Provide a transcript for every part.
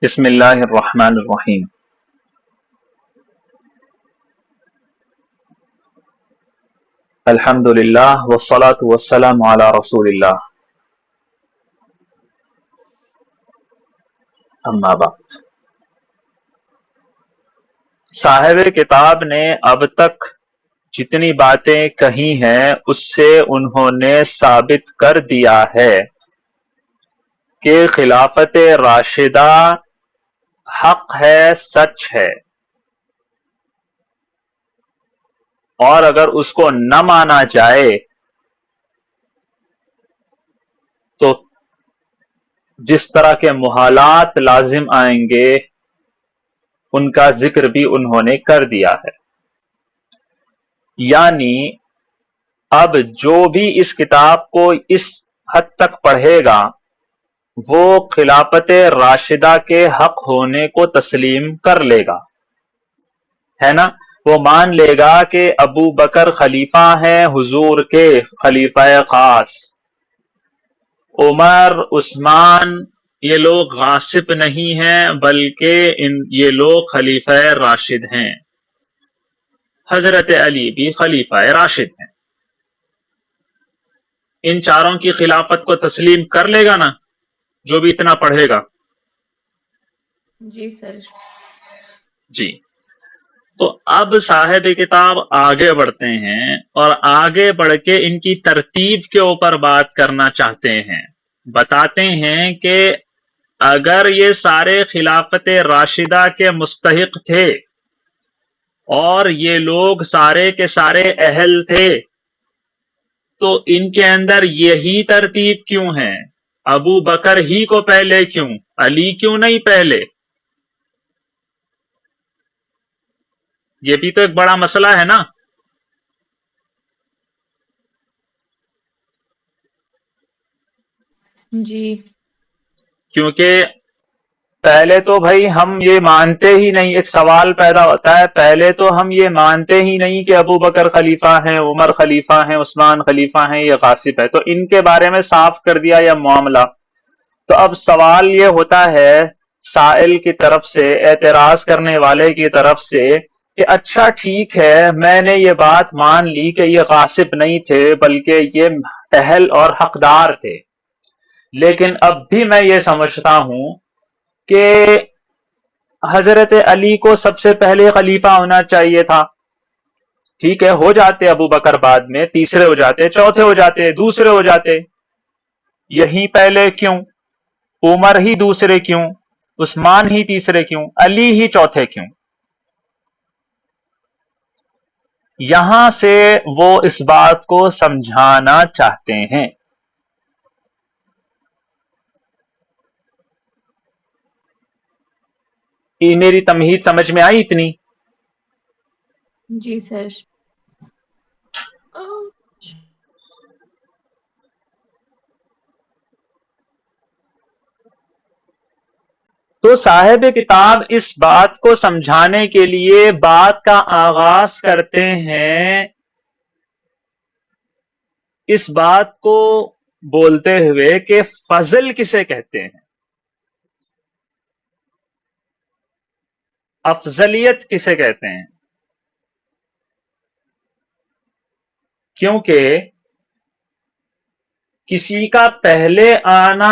بسم اللہ الرحمن الرحیم۔ الحمد للہ والصلاة والسلام علی رسول اللہ، اما بعد۔ صاحب کتاب نے اب تک جتنی باتیں کہی ہیں اس سے انہوں نے ثابت کر دیا ہے کہ خلافت راشدہ حق ہے، سچ ہے، اور اگر اس کو نہ مانا جائے تو جس طرح کے محالات لازم آئیں گے ان کا ذکر بھی انہوں نے کر دیا ہے۔ یعنی اب جو بھی اس کتاب کو اس حد تک پڑھے گا وہ خلافت راشدہ کے حق ہونے کو تسلیم کر لے گا، ہے نا؟ وہ مان لے گا کہ ابو بکر خلیفہ ہیں حضور کے، خلیفہ خاص، عمر، عثمان یہ لوگ غاصب نہیں ہیں بلکہ یہ لوگ خلیفہ راشد ہیں، حضرت علی بھی خلیفہ راشد ہیں۔ ان چاروں کی خلافت کو تسلیم کر لے گا نا جو بھی اتنا پڑھے گا؟ جی سر۔ جی، تو اب صاحب کتاب آگے بڑھتے ہیں اور آگے بڑھ کے ان کی ترتیب کے اوپر بات کرنا چاہتے ہیں۔ بتاتے ہیں کہ اگر یہ سارے خلافت راشدہ کے مستحق تھے اور یہ لوگ سارے کے سارے اہل تھے تو ان کے اندر یہی ترتیب کیوں ہے؟ ابو بکر ہی کو پہلے کیوں، علی کیوں نہیں پہلے؟ یہ بھی تو ایک بڑا مسئلہ ہے نا۔ جی، کیونکہ پہلے تو بھائی ہم یہ مانتے ہی نہیں، ایک سوال پیدا ہوتا ہے، پہلے تو ہم یہ مانتے ہی نہیں کہ ابو بکر خلیفہ ہیں، عمر خلیفہ ہیں، عثمان خلیفہ ہیں، یہ غاصب ہے، تو ان کے بارے میں صاف کر دیا یہ معاملہ۔ تو اب سوال یہ ہوتا ہے سائل کی طرف سے، اعتراض کرنے والے کی طرف سے، کہ اچھا ٹھیک ہے میں نے یہ بات مان لی کہ یہ غاصب نہیں تھے بلکہ یہ اہل اور حقدار تھے، لیکن اب بھی میں یہ سمجھتا ہوں کہ حضرت علی کو سب سے پہلے خلیفہ ہونا چاہیے تھا۔ ٹھیک ہے، ہو جاتے ابو بکر بعد میں، تیسرے ہو جاتے، چوتھے ہو جاتے، دوسرے ہو جاتے، یہی پہلے کیوں؟ عمر ہی دوسرے کیوں؟ عثمان ہی تیسرے کیوں؟ علی ہی چوتھے کیوں؟ یہاں سے وہ اس بات کو سمجھانا چاہتے ہیں۔ میری تمہید سمجھ میں آئی اتنی؟ جی سر۔ تو صاحب کتاب اس بات کو سمجھانے کے لیے بات کا آغاز کرتے ہیں اس بات کو بولتے ہوئے کہ فضل کسے کہتے ہیں، افضلیت کسے کہتے ہیں؟ کیونکہ کسی کا پہلے آنا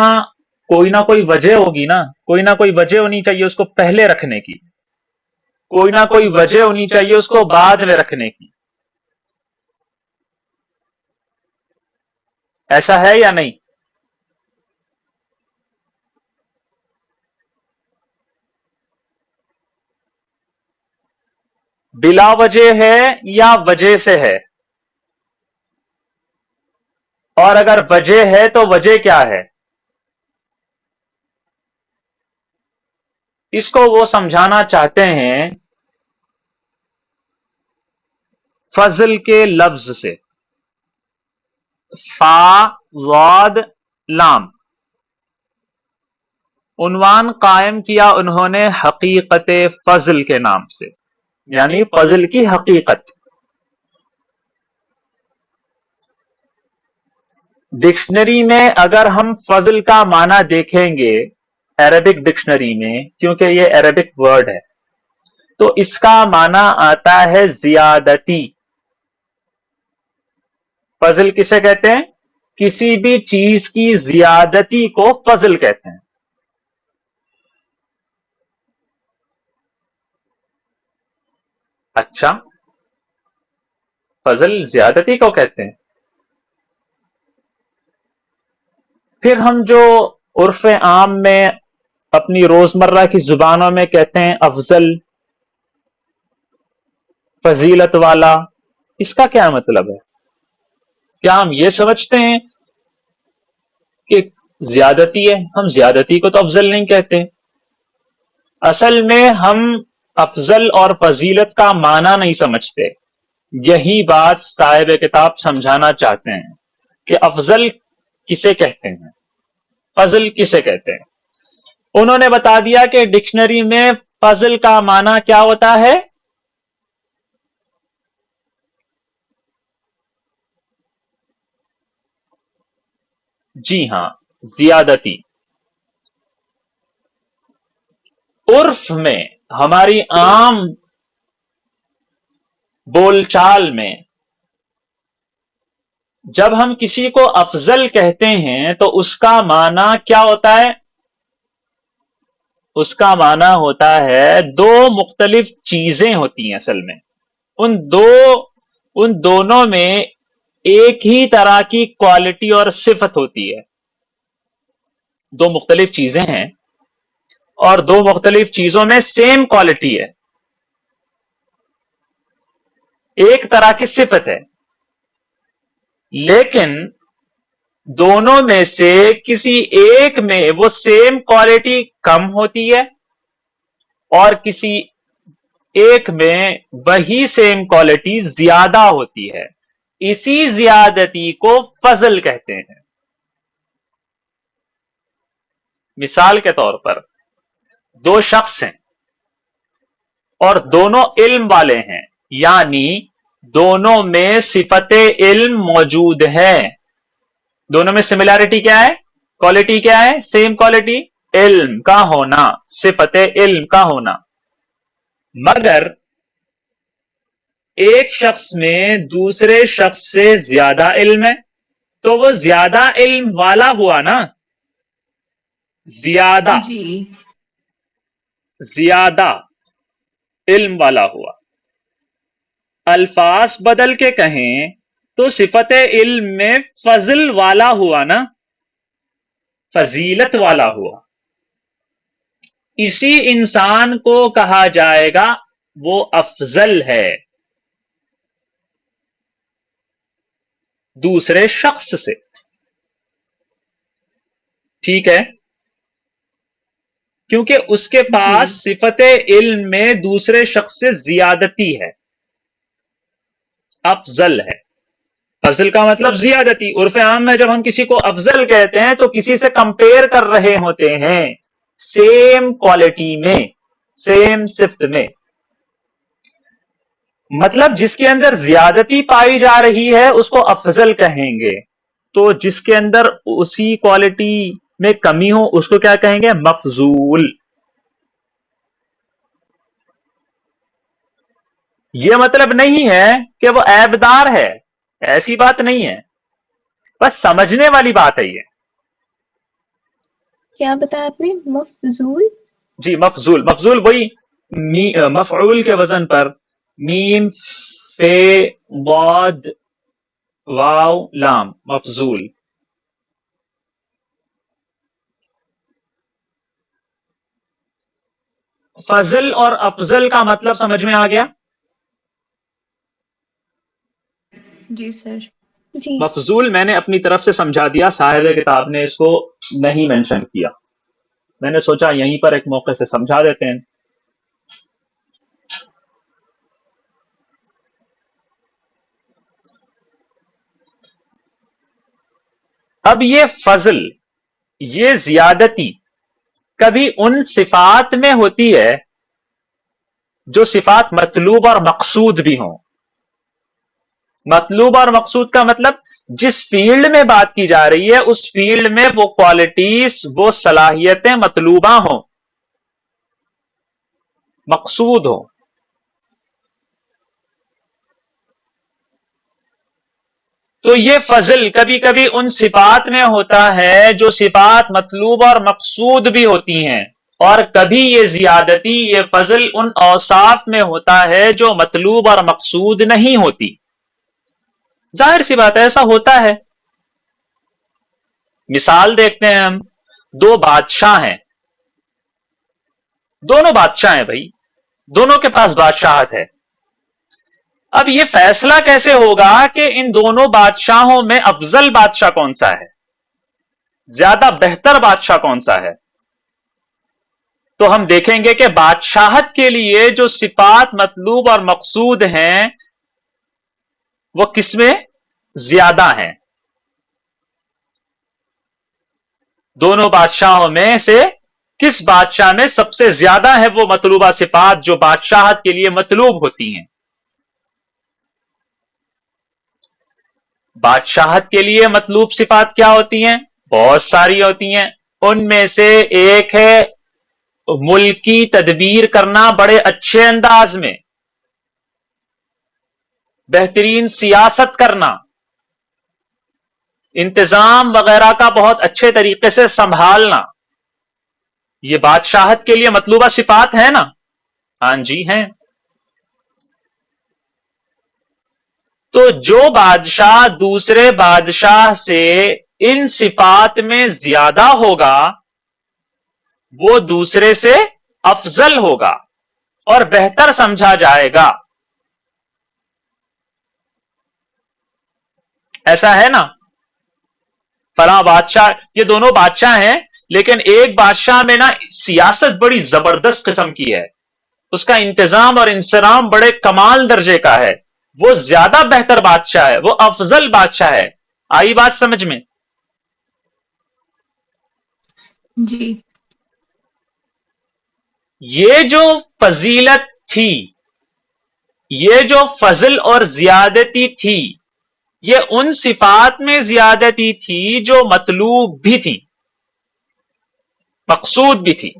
کوئی نہ کوئی وجہ ہوگی نا، کوئی نہ کوئی وجہ ہونی چاہیے اس کو پہلے رکھنے کی، کوئی نہ کوئی وجہ ہونی چاہیے اس کو بعد میں رکھنے کی۔ ایسا ہے یا نہیں؟ بلا وجہ ہے یا وجہ سے ہے؟ اور اگر وجہ ہے تو وجہ کیا ہے؟ اس کو وہ سمجھانا چاہتے ہیں فضل کے لفظ سے، فا ضاد لام، عنوان قائم کیا انہوں نے حقیقت فضل کے نام سے، یعنی فضل کی حقیقت۔ ڈکشنری میں اگر ہم فضل کا معنی دیکھیں گے عربک ڈکشنری میں، کیونکہ یہ عربک ورڈ ہے تو اس کا معنی آتا ہے زیادتی. فضل کسے کہتے ہیں؟ کسی بھی چیز کی زیادتی کو فضل کہتے ہیں. اچھا، فضل زیادتی کو کہتے ہیں. پھر ہم جو عرف عام میں اپنی روزمرہ کی زبانوں میں کہتے ہیں افضل، فضیلت والا، اس کا کیا مطلب ہے؟ کیا ہم یہ سمجھتے ہیں کہ زیادتی ہے؟ ہم زیادتی کو تو افضل نہیں کہتے. اصل میں ہم افضل اور فضیلت کا معنی نہیں سمجھتے. یہی بات صاحب کتاب سمجھانا چاہتے ہیں کہ افضل کسے کہتے ہیں، فضل کسے کہتے ہیں. انہوں نے بتا دیا کہ ڈکشنری میں فضل کا معنی کیا ہوتا ہے؟ جی ہاں، زیادتی. عرف میں، ہماری عام بول چال میں جب ہم کسی کو افضل کہتے ہیں تو اس کا معنی کیا ہوتا ہے؟ اس کا معنی ہوتا ہے دو مختلف چیزیں ہوتی ہیں. اصل میں ان دونوں میں ایک ہی طرح کی کوالٹی اور صفت ہوتی ہے. دو مختلف چیزیں ہیں اور دو مختلف چیزوں میں سیم کوالٹی ہے، ایک طرح کی صفت ہے، لیکن دونوں میں سے کسی ایک میں وہ سیم کوالٹی کم ہوتی ہے اور کسی ایک میں وہی سیم کوالٹی زیادہ ہوتی ہے. اسی زیادتی کو فضل کہتے ہیں. مثال کے طور پر دو شخص ہیں اور دونوں علم والے ہیں، یعنی دونوں میں صفت علم موجود ہے. دونوں میں سملیرٹی کیا ہے؟ کوالٹی کیا ہے؟ سیم کوالٹی، علم کا ہونا، صفت علم کا ہونا. مگر ایک شخص میں دوسرے شخص سے زیادہ علم ہے تو وہ زیادہ علم والا ہوا نا. جی زیادہ علم والا ہوا. الفاظ بدل کے کہیں تو صفت علم میں فضل والا ہوا نا، فضیلت والا ہوا. اسی انسان کو کہا جائے گا وہ افضل ہے دوسرے شخص سے. ٹھیک ہے، کیونکہ اس کے پاس صفت علم میں دوسرے شخص سے زیادتی ہے، افضل ہے. فضل کا مطلب زیادتی. عرف عام میں جب ہم کسی کو افضل کہتے ہیں تو کسی سے کمپیئر کر رہے ہوتے ہیں سیم کوالٹی میں، سیم صفت میں. مطلب جس کے اندر زیادتی پائی جا رہی ہے اس کو افضل کہیں گے، تو جس کے اندر اسی کوالٹی میں کمی ہو اس کو کیا کہیں گے؟ مفضول. یہ مطلب نہیں ہے کہ وہ عیبدار ہے، ایسی بات نہیں ہے، بس سمجھنے والی بات ہے. یہ کیا بتایا آپ نے؟ مفضول؟ جی مفضول. مفضول وہی مفعول کے وزن پر میم فے واد واو لام، مفضول. فضل اور افضل کا مطلب سمجھ میں آ گیا؟ جی سر. جی. مفضول میں نے اپنی طرف سے سمجھا دیا، صاحب کتاب نے اس کو نہیں مینشن کیا. میں نے سوچا یہیں پر ایک موقع سے سمجھا دیتے ہیں. اب یہ فضل، یہ زیادتی کبھی ان صفات میں ہوتی ہے جو صفات مطلوب اور مقصود بھی ہوں. مطلوب اور مقصود کا مطلب جس فیلڈ میں بات کی جا رہی ہے اس فیلڈ میں وہ کوالٹیز وہ صلاحیتیں مطلوبہ ہوں، مقصود ہو. تو یہ فضل کبھی کبھی ان صفات میں ہوتا ہے جو صفات مطلوب اور مقصود بھی ہوتی ہیں، اور کبھی یہ زیادتی یہ فضل ان اوصاف میں ہوتا ہے جو مطلوب اور مقصود نہیں ہوتی. ظاہر سی بات ہے ایسا ہوتا ہے. مثال دیکھتے ہیں ہم، دو بادشاہ ہیں، دونوں بادشاہ ہیں بھائی، دونوں کے پاس بادشاہت ہے. اب یہ فیصلہ کیسے ہوگا کہ ان دونوں بادشاہوں میں افضل بادشاہ کون سا ہے، زیادہ بہتر بادشاہ کون سا ہے؟ تو ہم دیکھیں گے کہ بادشاہت کے لیے جو صفات مطلوب اور مقصود ہیں وہ کس میں زیادہ ہیں. دونوں بادشاہوں میں سے کس بادشاہ میں سب سے زیادہ ہے وہ مطلوبہ صفات جو بادشاہت کے لیے مطلوب ہوتی ہیں؟ بادشاہت کے لیے مطلوب صفات کیا ہوتی ہیں؟ بہت ساری ہوتی ہیں. ان میں سے ایک ہے ملکی تدبیر کرنا بڑے اچھے انداز میں، بہترین سیاست کرنا، انتظام وغیرہ کا بہت اچھے طریقے سے سنبھالنا. یہ بادشاہت کے لیے مطلوبہ صفات ہے نا؟ ہاں جی ہیں. تو جو بادشاہ دوسرے بادشاہ سے ان صفات میں زیادہ ہوگا وہ دوسرے سے افضل ہوگا اور بہتر سمجھا جائے گا. ایسا ہے نا؟ فلاں بادشاہ، یہ دونوں بادشاہ ہیں لیکن ایک بادشاہ میں نا سیاست بڑی زبردست قسم کی ہے، اس کا انتظام اور انصرام بڑے کمال درجے کا ہے، وہ زیادہ بہتر بادشاہ ہے، وہ افضل بادشاہ ہے. آئی بات سمجھ میں؟ جی. یہ جو فضیلت تھی، یہ جو فضل اور زیادتی تھی، یہ ان صفات میں زیادتی تھی جو مطلوب بھی تھی، مقصود بھی تھی.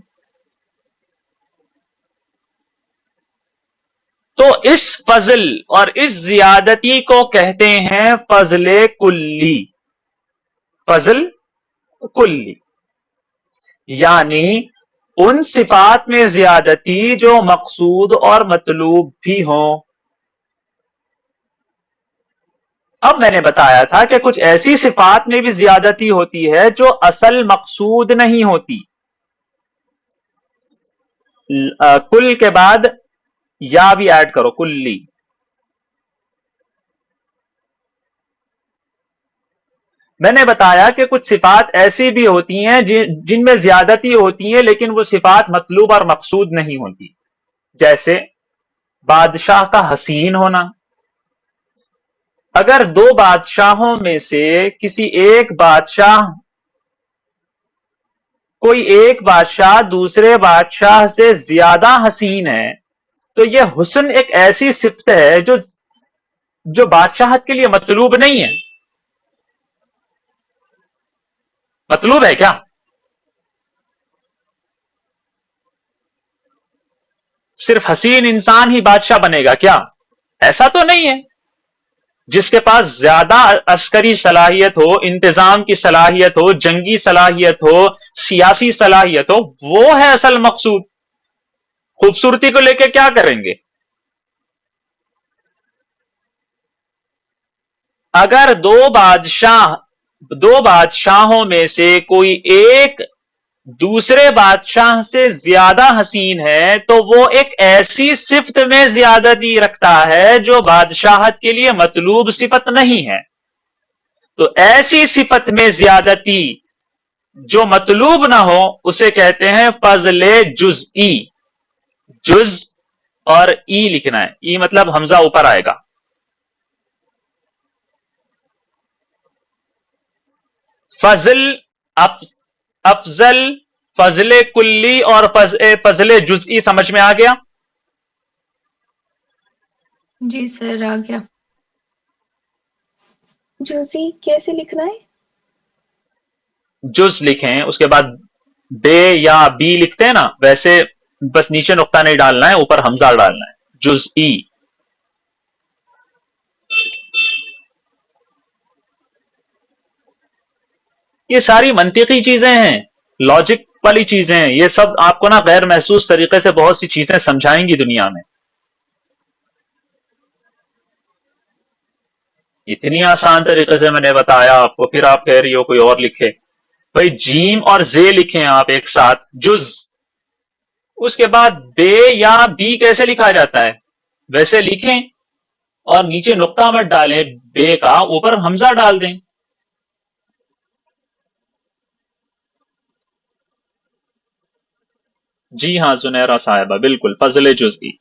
تو اس فضل اور اس زیادتی کو کہتے ہیں فضل کلی. فضل کلی یعنی ان صفات میں زیادتی جو مقصود اور مطلوب بھی ہوں. اب میں نے بتایا تھا کہ کچھ ایسی صفات میں بھی زیادتی ہوتی ہے جو اصل مقصود نہیں ہوتی. کل کے بعد یا بھی ایڈ کرو، کلی. میں نے بتایا کہ کچھ صفات ایسی بھی ہوتی ہیں جن میں زیادتی ہوتی ہیں لیکن وہ صفات مطلوب اور مقصود نہیں ہوتی. جیسے بادشاہ کا حسین ہونا. اگر دو بادشاہوں میں سے کسی ایک بادشاہ کوئی ایک بادشاہ دوسرے بادشاہ سے زیادہ حسین ہے تو یہ حسن ایک ایسی صفت ہے جو بادشاہت کے لیے مطلوب نہیں ہے. مطلوب ہے کیا؟ صرف حسین انسان ہی بادشاہ بنے گا کیا؟ ایسا تو نہیں ہے. جس کے پاس زیادہ عسکری صلاحیت ہو، انتظام کی صلاحیت ہو، جنگی صلاحیت ہو، سیاسی صلاحیت ہو، وہ ہے اصل مقصود. خوبصورتی کو لے کے کیا کریں گے؟ اگر دو بادشاہوں میں سے کوئی ایک دوسرے بادشاہ سے زیادہ حسین ہے تو وہ ایک ایسی صفت میں زیادتی رکھتا ہے جو بادشاہت کے لیے مطلوب صفت نہیں ہے. تو ایسی صفت میں زیادتی جو مطلوب نہ ہو اسے کہتے ہیں فضل جزئی. جز اور ای لکھنا ہے، ای مطلب حمزہ اوپر آئے گا. فضل، افضل، فضل کلی اور فضل جزئی سمجھ میں آ گیا؟ جی سر آ گیا. جزئی کیسے لکھنا ہے؟ جز لکھیں، اس کے بعد بے یا بی لکھتے ہیں نا، ویسے بس نیچے نقطہ نہیں ڈالنا ہے، اوپر حمزہ ڈالنا ہے، جزئی. یہ ساری منطقی چیزیں ہیں، لاجک والی چیزیں ہیں، یہ سب آپ کو نا غیر محسوس طریقے سے بہت سی چیزیں سمجھائیں گی دنیا میں. اتنی آسان طریقے سے میں نے بتایا آپ کو، پھر آپ کہہ رہی ہو کوئی اور لکھے. بھائی جیم اور زے لکھیں آپ ایک ساتھ، جز. اس کے بعد بے یا بی کیسے لکھا جاتا ہے ویسے لکھیں، اور نیچے نقطہ مت ڈالیں بے کا، اوپر حمزہ ڈال دیں. جی ہاں زنیرہ صاحبہ، بالکل فضل جزئی.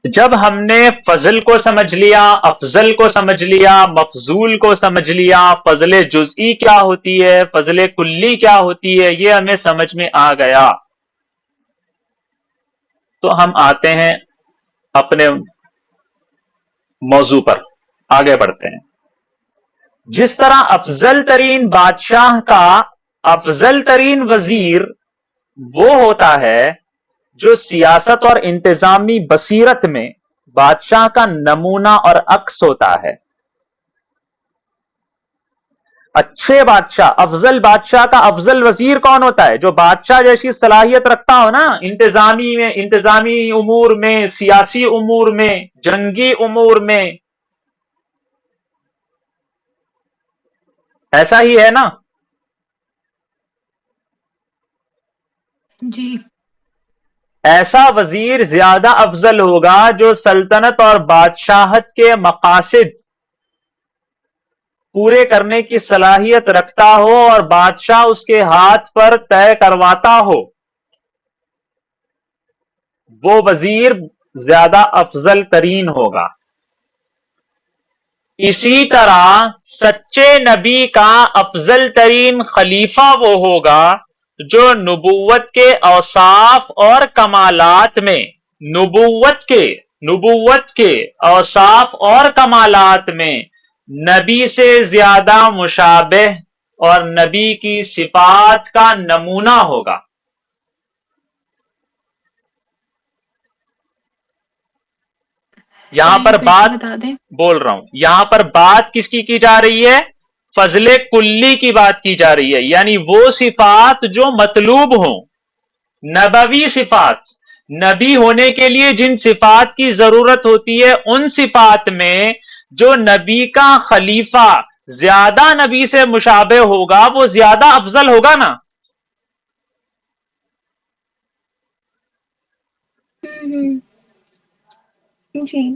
جب ہم نے فضل کو سمجھ لیا، افضل کو سمجھ لیا، مفضول کو سمجھ لیا، فضل جزئی کیا ہوتی ہے، فضل کلی کیا ہوتی ہے، یہ ہمیں سمجھ میں آ گیا، تو ہم آتے ہیں اپنے موضوع پر، آگے بڑھتے ہیں. جس طرح افضل ترین بادشاہ کا افضل ترین وزیر وہ ہوتا ہے جو سیاست اور انتظامی بصیرت میں بادشاہ کا نمونہ اور عکس ہوتا ہے. اچھے بادشاہ، افضل بادشاہ کا افضل وزیر کون ہوتا ہے؟ جو بادشاہ جیسی صلاحیت رکھتا ہو نا، انتظامی امور میں، سیاسی امور میں، جنگی امور میں. ایسا ہی ہے نا؟ جی. ایسا وزیر زیادہ افضل ہوگا جو سلطنت اور بادشاہت کے مقاصد پورے کرنے کی صلاحیت رکھتا ہو اور بادشاہ اس کے ہاتھ پر طے کرواتا ہو. وہ وزیر زیادہ افضل ترین ہوگا. اسی طرح سچے نبی کا افضل ترین خلیفہ وہ ہوگا جو نبوت کے اوصاف اور کمالات میں نبوت کے اوصاف اور کمالات میں نبی سے زیادہ مشابہ اور نبی کی صفات کا نمونہ ہوگا. یہاں پر بات بتا دیں. بول رہا ہوں، یہاں پر بات کس کی جا رہی ہے؟ فضل کلی کی بات کی جا رہی ہے، یعنی وہ صفات جو مطلوب ہوں، نبوی صفات. نبی ہونے کے لیے جن صفات کی ضرورت ہوتی ہے، ان صفات میں جو نبی کا خلیفہ زیادہ نبی سے مشابہ ہوگا وہ زیادہ افضل ہوگا نا. جی.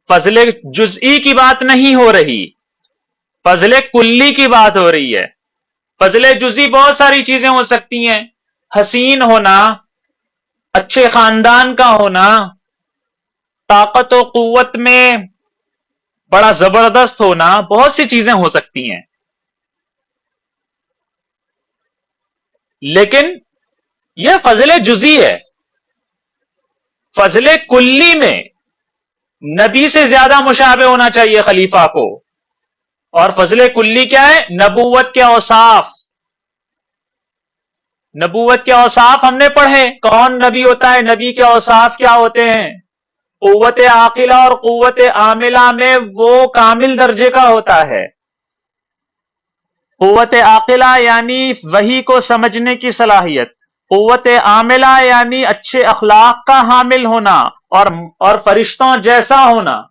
فضل جزئی کی بات نہیں ہو رہی، فضل کلی کی بات ہو رہی ہے. فضل جزئی بہت ساری چیزیں ہو سکتی ہیں، حسین ہونا، اچھے خاندان کا ہونا، طاقت و قوت میں بڑا زبردست ہونا، بہت سی چیزیں ہو سکتی ہیں. لیکن یہ فضل جزئی ہے. فضل کلی میں نبی سے زیادہ مشابہ ہونا چاہیے خلیفہ کو. اور فضل کلی کیا ہے؟ نبوت کے اوصاف. نبوت کے اوصاف ہم نے پڑھے، کون نبی ہوتا ہے، نبی کے اوصاف کیا ہوتے ہیں. قوت عاقلہ اور قوت عاملہ میں وہ کامل درجے کا ہوتا ہے. قوت عاقلہ یعنی وحی کو سمجھنے کی صلاحیت، قوت عاملہ یعنی اچھے اخلاق کا حامل ہونا اور فرشتوں جیسا ہونا.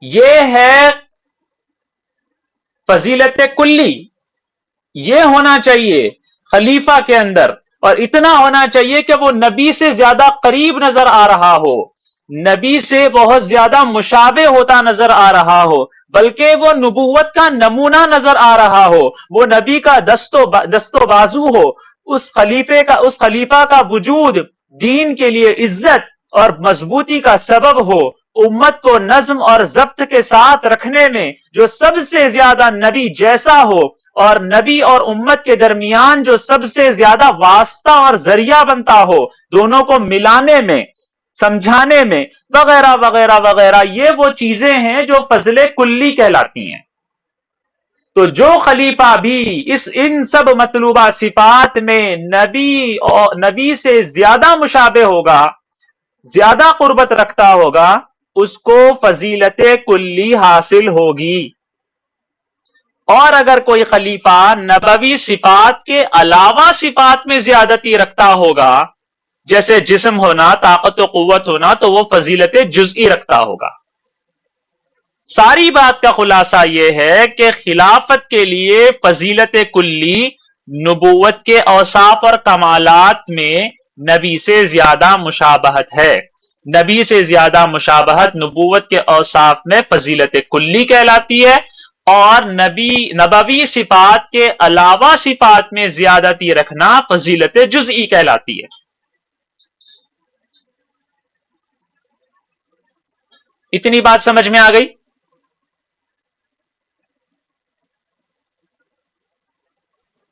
یہ ہے فضیلت کلی. یہ ہونا چاہیے خلیفہ کے اندر، اور اتنا ہونا چاہیے کہ وہ نبی سے زیادہ قریب نظر آ رہا ہو، نبی سے بہت زیادہ مشابہ ہوتا نظر آ رہا ہو، بلکہ وہ نبوت کا نمونہ نظر آ رہا ہو، وہ نبی کا دست و بازو ہو. اس خلیفہ کا وجود دین کے لیے عزت اور مضبوطی کا سبب ہو، امت کو نظم اور ضبط کے ساتھ رکھنے میں جو سب سے زیادہ نبی جیسا ہو اور نبی اور امت کے درمیان جو سب سے زیادہ واسطہ اور ذریعہ بنتا ہو دونوں کو ملانے میں سمجھانے میں وغیرہ وغیرہ وغیرہ، یہ وہ چیزیں ہیں جو فضل کلی کہلاتی ہیں۔ تو جو خلیفہ بھی ان سب مطلوبہ صفات میں نبی سے زیادہ مشابہ ہوگا، زیادہ قربت رکھتا ہوگا، اس کو فضیلت کلی حاصل ہوگی۔ اور اگر کوئی خلیفہ نبوی صفات کے علاوہ صفات میں زیادتی رکھتا ہوگا، جیسے جسم ہونا، طاقت و قوت ہونا، تو وہ فضیلت جزئی رکھتا ہوگا۔ ساری بات کا خلاصہ یہ ہے کہ خلافت کے لیے فضیلت کلی نبوت کے اوصاف اور کمالات میں نبی سے زیادہ مشابہت ہے۔ نبی سے زیادہ مشابہت نبوت کے اوصاف میں فضیلت کلی کہلاتی ہے، اور نبوی صفات کے علاوہ صفات میں زیادتی رکھنا فضیلت جزئی کہلاتی ہے۔ اتنی بات سمجھ میں آ گئی؟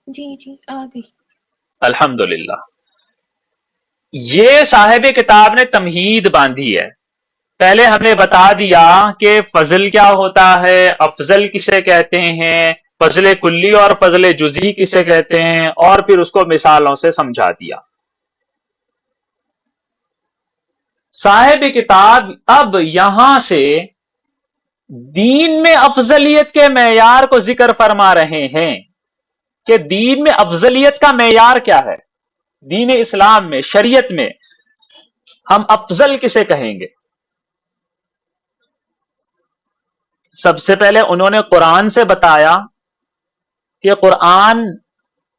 جی جی آ گئی۔ الحمدللہ۔ یہ صاحب کتاب نے تمہید باندھی ہے۔ پہلے ہم نے بتا دیا کہ فضل کیا ہوتا ہے، افضل کسے کہتے ہیں، فضل کلی اور فضل جزئی کسے کہتے ہیں، اور پھر اس کو مثالوں سے سمجھا دیا۔ صاحب کتاب اب یہاں سے دین میں افضلیت کے معیار کو ذکر فرما رہے ہیں کہ دین میں افضلیت کا معیار کیا ہے۔ دین اسلام میں، شریعت میں ہم افضل کسے کہیں گے؟ سب سے پہلے انہوں نے قرآن سے بتایا کہ قرآن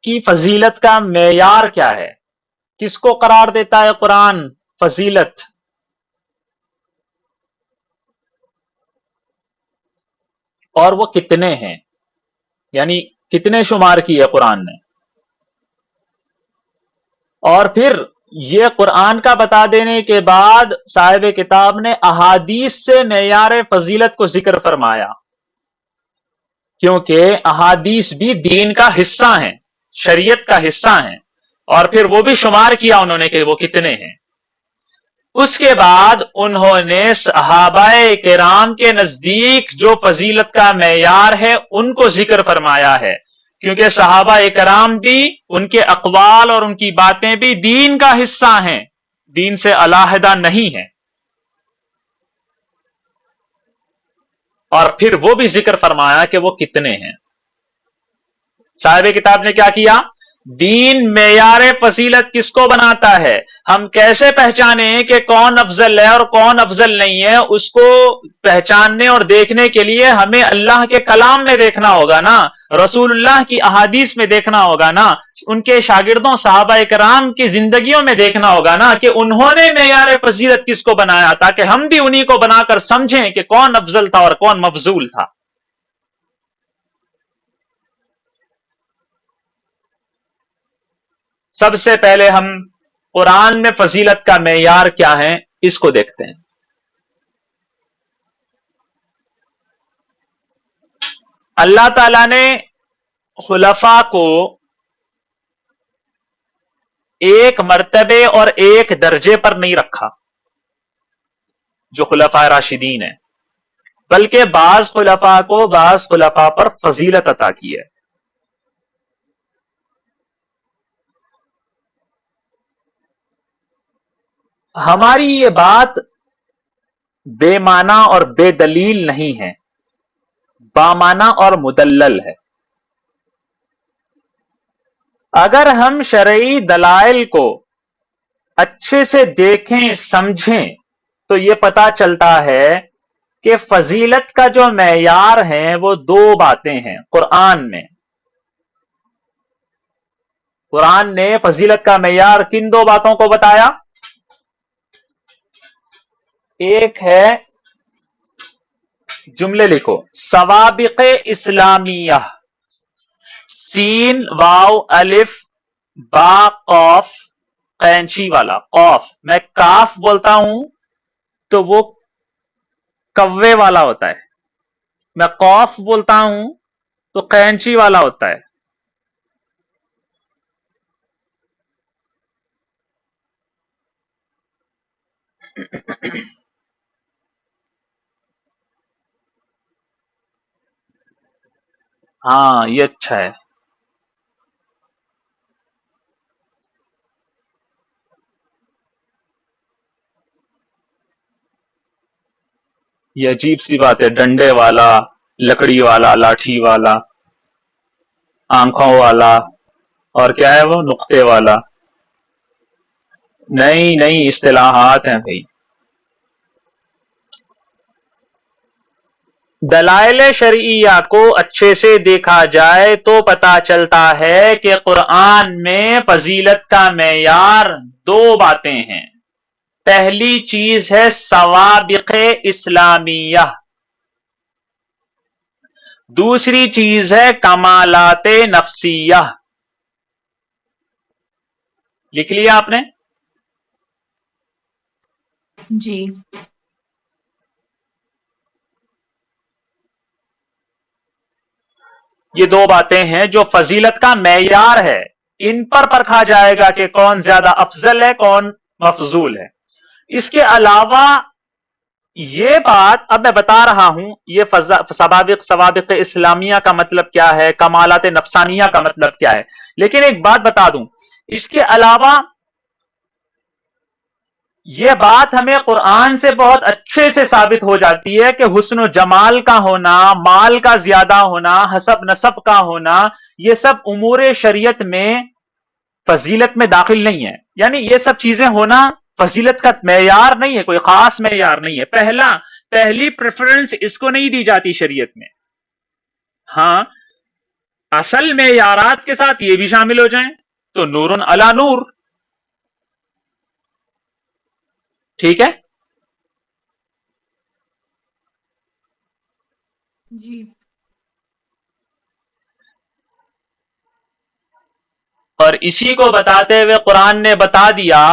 کی فضیلت کا معیار کیا ہے، کس کو قرار دیتا ہے قرآن فضیلت۔ اور وہ کتنے ہیں، یعنی کتنے شمار کی ہے قرآن نے۔ اور پھر یہ قرآن کا بتا دینے کے بعد صاحب کتاب نے احادیث سے معیار فضیلت کو ذکر فرمایا، کیونکہ احادیث بھی دین کا حصہ ہیں، شریعت کا حصہ ہیں، اور پھر وہ بھی شمار کیا انہوں نے کہ وہ کتنے ہیں۔ اس کے بعد انہوں نے صحابہ کرام کے نزدیک جو فضیلت کا معیار ہے ان کو ذکر فرمایا ہے، کیونکہ صحابہ کرام بھی، ان کے اقوال اور ان کی باتیں بھی دین کا حصہ ہیں، دین سے علیحدہ نہیں ہیں۔ اور پھر وہ بھی ذکر فرمایا کہ وہ کتنے ہیں۔ صاحب کتاب نے کیا کیا؟ دین معیار فضیلت کس کو بناتا ہے، ہم کیسے پہچانیں کہ کون افضل ہے اور کون افضل نہیں ہے، اس کو پہچاننے اور دیکھنے کے لیے ہمیں اللہ کے کلام میں دیکھنا ہوگا نا، رسول اللہ کی احادیث میں دیکھنا ہوگا نا، ان کے شاگردوں صحابہ کرام کی زندگیوں میں دیکھنا ہوگا نا کہ انہوں نے معیار فضیلت کس کو بنایا، تاکہ ہم بھی انہی کو بنا کر سمجھیں کہ کون افضل تھا اور کون مفضول تھا۔ سب سے پہلے ہم قرآن میں فضیلت کا معیار کیا ہے اس کو دیکھتے ہیں۔ اللہ تعالی نے خلفاء کو ایک مرتبے اور ایک درجے پر نہیں رکھا جو خلفاء راشدین ہیں، بلکہ بعض خلفاء کو بعض خلفاء پر فضیلت عطا کی ہے۔ ہماری یہ بات بے معنی اور بے دلیل نہیں ہے، بامعنی اور مدلل ہے۔ اگر ہم شرعی دلائل کو اچھے سے دیکھیں سمجھیں تو یہ پتا چلتا ہے کہ فضیلت کا جو معیار ہے وہ دو باتیں ہیں قرآن میں۔ قرآن نے فضیلت کا معیار کن دو باتوں کو بتایا؟ ایک ہے، جملے لکھو، سوابق اسلامیہ، سین واو الف با قاف قینچی والا قاف، میں کاف بولتا ہوں تو وہ کوے والا ہوتا ہے. میں قوف بولتا ہوں تو قینچی والا ہوتا ہے. ہاں یہ اچھا ہے. یہ عجیب سی بات ہے. ڈنڈے والا، لکڑی والا، لاٹھی والا، آنکھوں والا، اور کیا ہے وہ نقطے والا. نہیں نہیں، اصطلاحات ہیں بھائی. دلائل شرعیہ کو اچھے سے دیکھا جائے تو پتا چلتا ہے کہ قرآن میں فضیلت کا معیار دو باتیں ہیں. پہلی چیز ہے سوابق اسلامیہ، دوسری چیز ہے کمالات نفسیہ. لکھ لیا آپ نے؟ جی. یہ دو باتیں ہیں جو فضیلت کا معیار ہے. ان پر پرکھا جائے گا کہ کون زیادہ افضل ہے، کون مفضول ہے. اس کے علاوہ یہ بات اب میں بتا رہا ہوں، یہ سوابق اسلامیہ کا مطلب کیا ہے، کمالات نفسانیہ کا مطلب کیا ہے. لیکن ایک بات بتا دوں، اس کے علاوہ یہ بات ہمیں قرآن سے بہت اچھے سے ثابت ہو جاتی ہے کہ حسن و جمال کا ہونا، مال کا زیادہ ہونا، حسب نسب کا ہونا، یہ سب امور شریعت میں فضیلت میں داخل نہیں ہے. یعنی یہ سب چیزیں ہونا فضیلت کا معیار نہیں ہے، کوئی خاص معیار نہیں ہے. پہلی پریفرنس اس کو نہیں دی جاتی شریعت میں. ہاں اصل معیارات کے ساتھ یہ بھی شامل ہو جائیں تو نور علی نور. ٹھیک ہے. جی. اور اسی کو بتاتے ہوئے قرآن نے بتا دیا،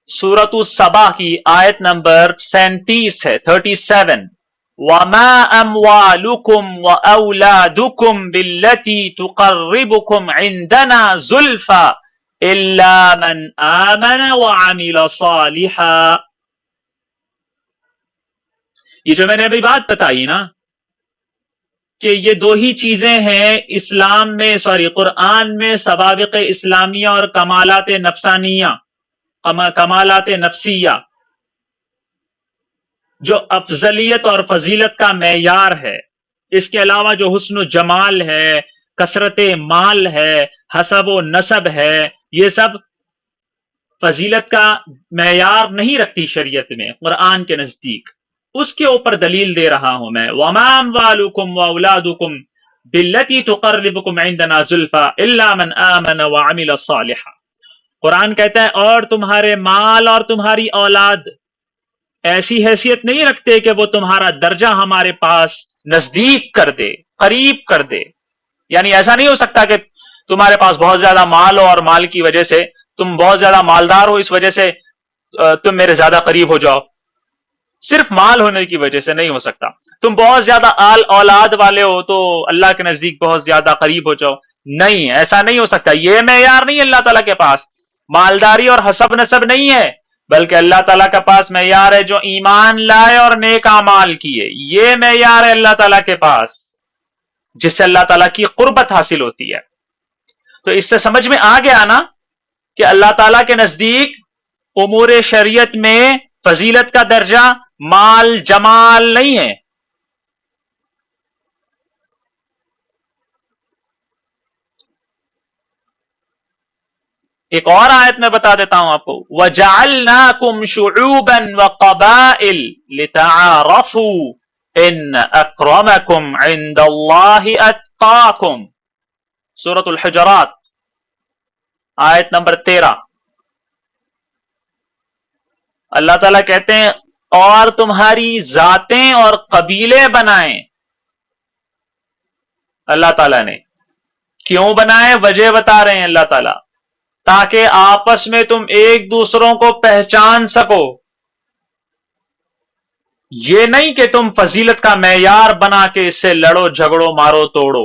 سورۃ السبا کی آیت نمبر 37 ہے، 37. وَمَا أَمْوَالُكُمْ وَأَوْلَادُكُمْ بِالَّتِي تُقَرِّبُكُمْ عِنْدَنَا زُلْفَى إِلَّا مَنْ آمَنَ وَعَمِلَ صَالِحًا. یہ جو میں نے ابھی بات بتائی نا کہ یہ دو ہی چیزیں ہیں اسلام میں، قرآن میں، سوابق اسلامیہ اور کمالات نفسانیہ، کمالات نفسیہ، جو افضلیت اور فضیلت کا معیار ہے. اس کے علاوہ جو حسن و جمال ہے، کثرت مال ہے، حسب و نسب ہے، یہ سب فضیلت کا معیار نہیں رکھتی شریعت میں قرآن کے نزدیک. اس کے اوپر دلیل دے رہا ہوں میں. وَمَا أَمْوَالُكُمْ وَأَوْلَادُكُمْ بِالَّتِي تُقَرِّبُكُمْ عِنْدَنَا زُلْفَى إِلَّا مَنْ آمَنَ وَعَمِلَ صَالِحًا. قرآن کہتا ہے اور تمہارے مال اور تمہاری اولاد ایسی حیثیت نہیں رکھتے کہ وہ تمہارا درجہ ہمارے پاس نزدیک کر دے، قریب کر دے. یعنی ایسا نہیں ہو سکتا کہ تمہارے پاس بہت زیادہ مال ہو اور مال کی وجہ سے تم بہت زیادہ مالدار ہو، اس وجہ سے تم میرے زیادہ قریب ہو جاؤ. صرف مال ہونے کی وجہ سے نہیں ہو سکتا. تم بہت زیادہ اولاد والے ہو تو اللہ کے نزدیک بہت زیادہ قریب ہو جاؤ. نہیں، ایسا نہیں ہو سکتا. یہ معیار نہیں اللہ تعالیٰ کے پاس. مالداری اور حسب نسب نہیں ہے، بلکہ اللہ تعالیٰ کے پاس معیار ہے جو ایمان لائے اور نیک اعمال کیے. یہ معیار ہے اللہ تعالیٰ کے پاس جس سے اللہ تعالیٰ کی قربت حاصل ہوتی ہے. تو اس سے سمجھ میں آ گیا نا کہ اللہ تعالیٰ کے نزدیک امور شریعت میں فضیلت کا درجہ مال جمال نہیں ہے. ایک اور آیت میں بتا دیتا ہوں آپ کو. وَجَعَلْنَاكُمْ شُعُوبًا وَقَبَائِلَ لِتَعَارَفُوا إِنَّ أَكْرَمَكُمْ عِنْدَ اللَّهِ أَتْقَاكُمْ. سورۃ الحجرات آیت نمبر 13. اللہ تعالیٰ کہتے ہیں اور تمہاری ذاتیں اور قبیلے بنائیں. اللہ تعالیٰ نے کیوں بنائے؟ وجہ بتا رہے ہیں اللہ تعالیٰ، تاکہ آپس میں تم ایک دوسروں کو پہچان سکو. یہ نہیں کہ تم فضیلت کا معیار بنا کے اس سے لڑو جھگڑو مارو توڑو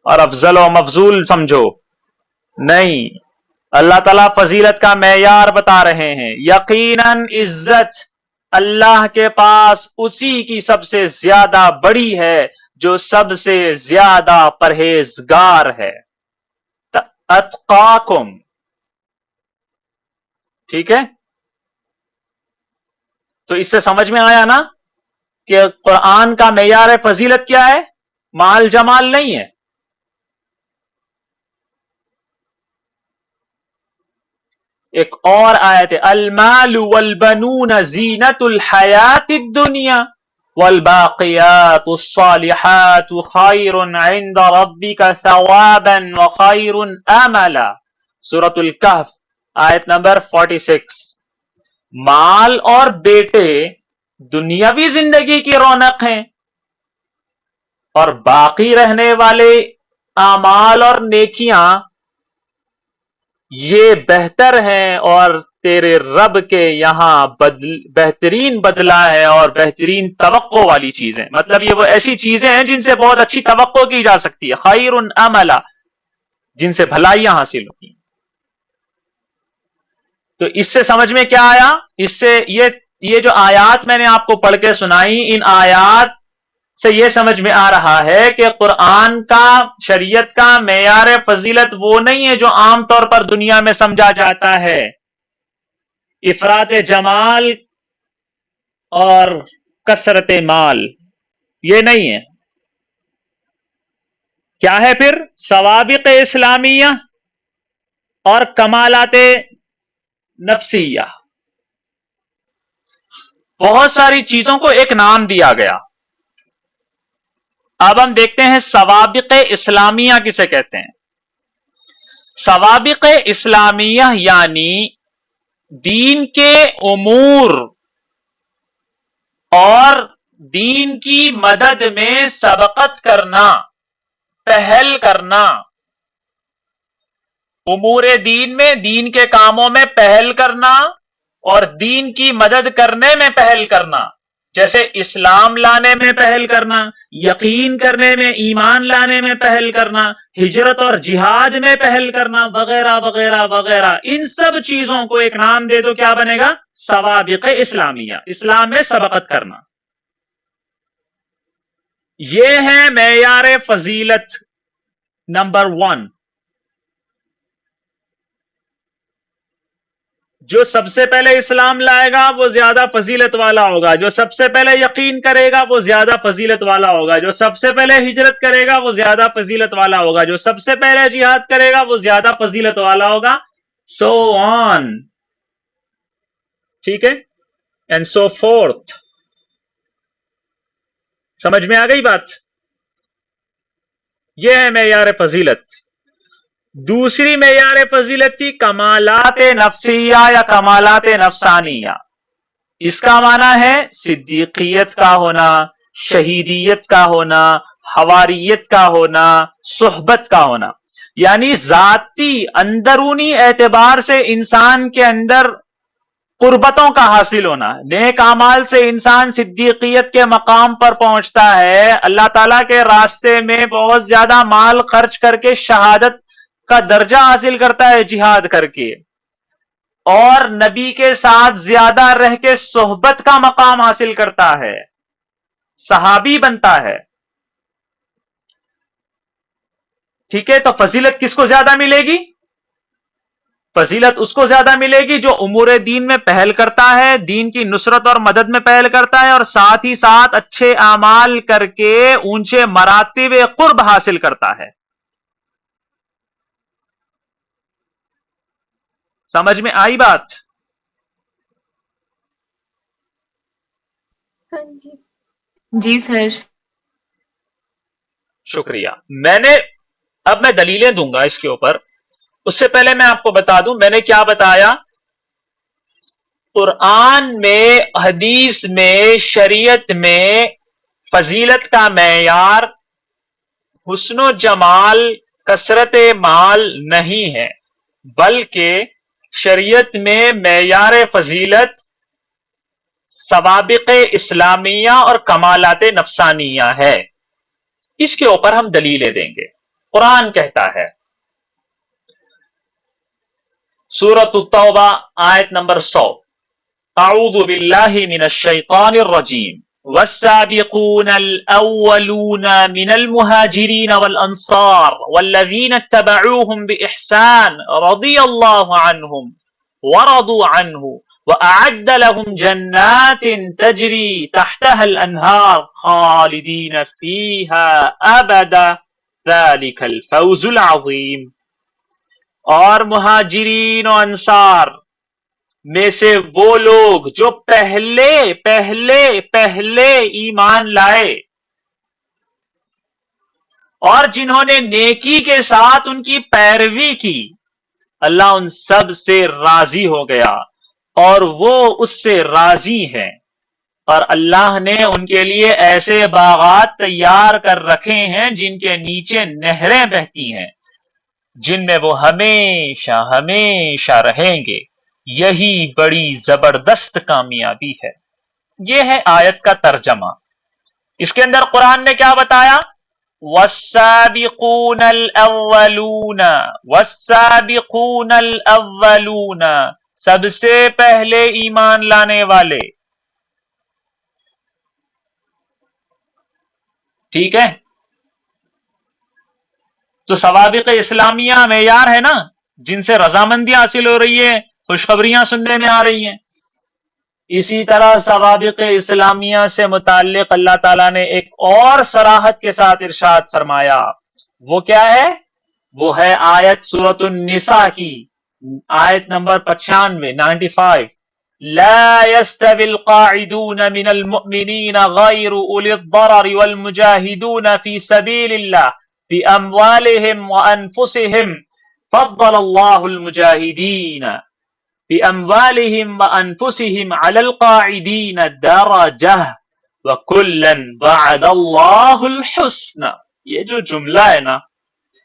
اور افضل و مفضول سمجھو. نہیں، اللہ تعالیٰ فضیلت کا معیار بتا رہے ہیں. یقیناً عزت اللہ کے پاس اسی کی سب سے زیادہ بڑی ہے جو سب سے زیادہ پرہیزگار ہے. اتقاکم، ٹھیک ہے. تو اس سے سمجھ میں آیا نا کہ قرآن کا معیار فضیلت کیا ہے؟ مال جمال نہیں ہے. ایک اور آیت ہے المال والبنون زینت الحیات الدنیا والباقیات الصالحات خیر عند ربک ثوابا وخیر املا، سورۃ الکہف آیت نمبر 46. مال اور بیٹے دنیاوی زندگی کی رونق ہیں اور باقی رہنے والے اعمال اور نیکیاں یہ بہتر ہیں اور تیرے رب کے یہاں بہترین بدلہ ہے اور بہترین توقع والی چیزیں. مطلب یہ وہ ایسی چیزیں ہیں جن سے بہت اچھی توقع کی جا سکتی ہے. خیر عملا، جن سے بھلائیاں حاصل ہوتی ہیں. تو اس سے سمجھ میں کیا آیا؟ اس سے یہ جو آیات میں نے آپ کو پڑھ کے سنائی، ان آیات سے یہ سمجھ میں آ رہا ہے کہ قرآن کا، شریعت کا معیار فضیلت وہ نہیں ہے جو عام طور پر دنیا میں سمجھا جاتا ہے. افراط جمال اور کثرت مال یہ نہیں ہے. کیا ہے پھر؟ سوابق اسلامیہ اور کمالات نفسیہ. بہت ساری چیزوں کو ایک نام دیا گیا. اب ہم دیکھتے ہیں سوابق اسلامیہ کسے کہتے ہیں. سوابق اسلامیہ یعنی دین کے امور اور دین کی مدد میں سبقت کرنا، پہل کرنا. امور دین میں، دین کے کاموں میں پہل کرنا اور دین کی مدد کرنے میں پہل کرنا. جیسے اسلام لانے میں پہل کرنا، یقین کرنے میں، ایمان لانے میں پہل کرنا، ہجرت اور جہاد میں پہل کرنا، وغیرہ وغیرہ وغیرہ. ان سب چیزوں کو ایک نام دے تو کیا بنے گا؟ سوابق اسلامیہ. اسلام میں سبقت کرنا. یہ ہے معیار فضیلت نمبر 1. جو سب سے پہلے اسلام لائے گا وہ زیادہ فضیلت والا ہوگا. جو سب سے پہلے یقین کرے گا وہ زیادہ فضیلت والا ہوگا. جو سب سے پہلے ہجرت کرے گا وہ زیادہ فضیلت والا ہوگا. جو سب سے پہلے جہاد کرے گا وہ زیادہ فضیلت والا ہوگا. سو آن، ٹھیک ہے، اینڈ سو فورتھ. سمجھ میں آ گئی بات؟ یہ ہے معیار فضیلت. دوسری معیار فضیلت تھی کمالات نفسیہ یا کمالات نفسانیہ. اس کا معنی ہے صدیقیت کا ہونا، شہیدیت کا ہونا، حواریت کا ہونا، صحبت کا ہونا. یعنی ذاتی اندرونی اعتبار سے انسان کے اندر قربتوں کا حاصل ہونا. نیک اعمال سے انسان صدیقیت کے مقام پر پہنچتا ہے. اللہ تعالیٰ کے راستے میں بہت زیادہ مال خرچ کر کے شہادت کا درجہ حاصل کرتا ہے جہاد کر کے، اور نبی کے ساتھ زیادہ رہ کے صحبت کا مقام حاصل کرتا ہے، صحابی بنتا ہے. ٹھیک ہے، تو فضیلت کس کو زیادہ ملے گی؟ فضیلت اس کو زیادہ ملے گی جو امور دین میں پہل کرتا ہے، دین کی نصرت اور مدد میں پہل کرتا ہے، اور ساتھ ہی ساتھ اچھے اعمال کر کے اونچے مراتب قرب حاصل کرتا ہے. سمجھ میں آئی بات؟ ہاں جی. جی سر. شکریہ. اب میں دلیلیں دوں گا اس کے اوپر. اس سے پہلے میں آپ کو بتا دوں میں نے کیا بتایا. قرآن میں، حدیث میں، شریعت میں فضیلت کا معیار حسن و جمال، کثرت مال نہیں ہے، بلکہ شریعت میں معیار فضیلت سوابق اسلامیہ اور کمالات نفسانیہ ہے، اس کے اوپر ہم دلیلیں دیں گے۔ قرآن کہتا ہے سورۃ التوبہ آیت نمبر 100، اعوذ باللہ من الشیطان الرجیم والسابقون الاولون من المہاجرین والانصار والذین اتبعوهم بإحسان رضی اللہ عنہم ورضوا عنہ وأعد لهم جنات تجری تحتها الأنهار خالدین فیها ابدا ذلك الفوز العظیم۔ اور مہاجرین و انصار میں سے وہ لوگ جو پہلے ایمان لائے اور جنہوں نے نیکی کے ساتھ ان کی پیروی کی، اللہ ان سب سے راضی ہو گیا اور وہ اس سے راضی ہیں، اور اللہ نے ان کے لیے ایسے باغات تیار کر رکھے ہیں جن کے نیچے نہریں بہتی ہیں، جن میں وہ ہمیشہ ہمیشہ رہیں گے، یہی بڑی زبردست کامیابی ہے۔ یہ ہے آیت کا ترجمہ۔ اس کے اندر قرآن نے کیا بتایا؟ والسابقون الاولون، والسابقون الاولون، سب سے پہلے ایمان لانے والے، ٹھیک ہے؟ تو سوابق اسلامیہ معیار ہے نا، جن سے رضامندی حاصل ہو رہی ہے، خوشخبریاں سننے میں آ رہی ہیں۔ اسی طرح سوابق اسلامیہ سے متعلق اللہ تعالیٰ نے ایک اور صراحت کے ساتھ ارشاد فرمایا، وہ کیا ہے؟ وہ ہے آیت سورۃ النساء کی آیت نمبر 95 لا يستوي القاعدون من المؤمنين غير أولي الضرر والمجاهدون في سبيل الله بأموالهم وأنفسهم فضل الله المجاهدين بأموالهم وأنفسهم على القاعدين درجة وكلا وعد الله الحسنى۔ یہ جو جملہ ہے نا،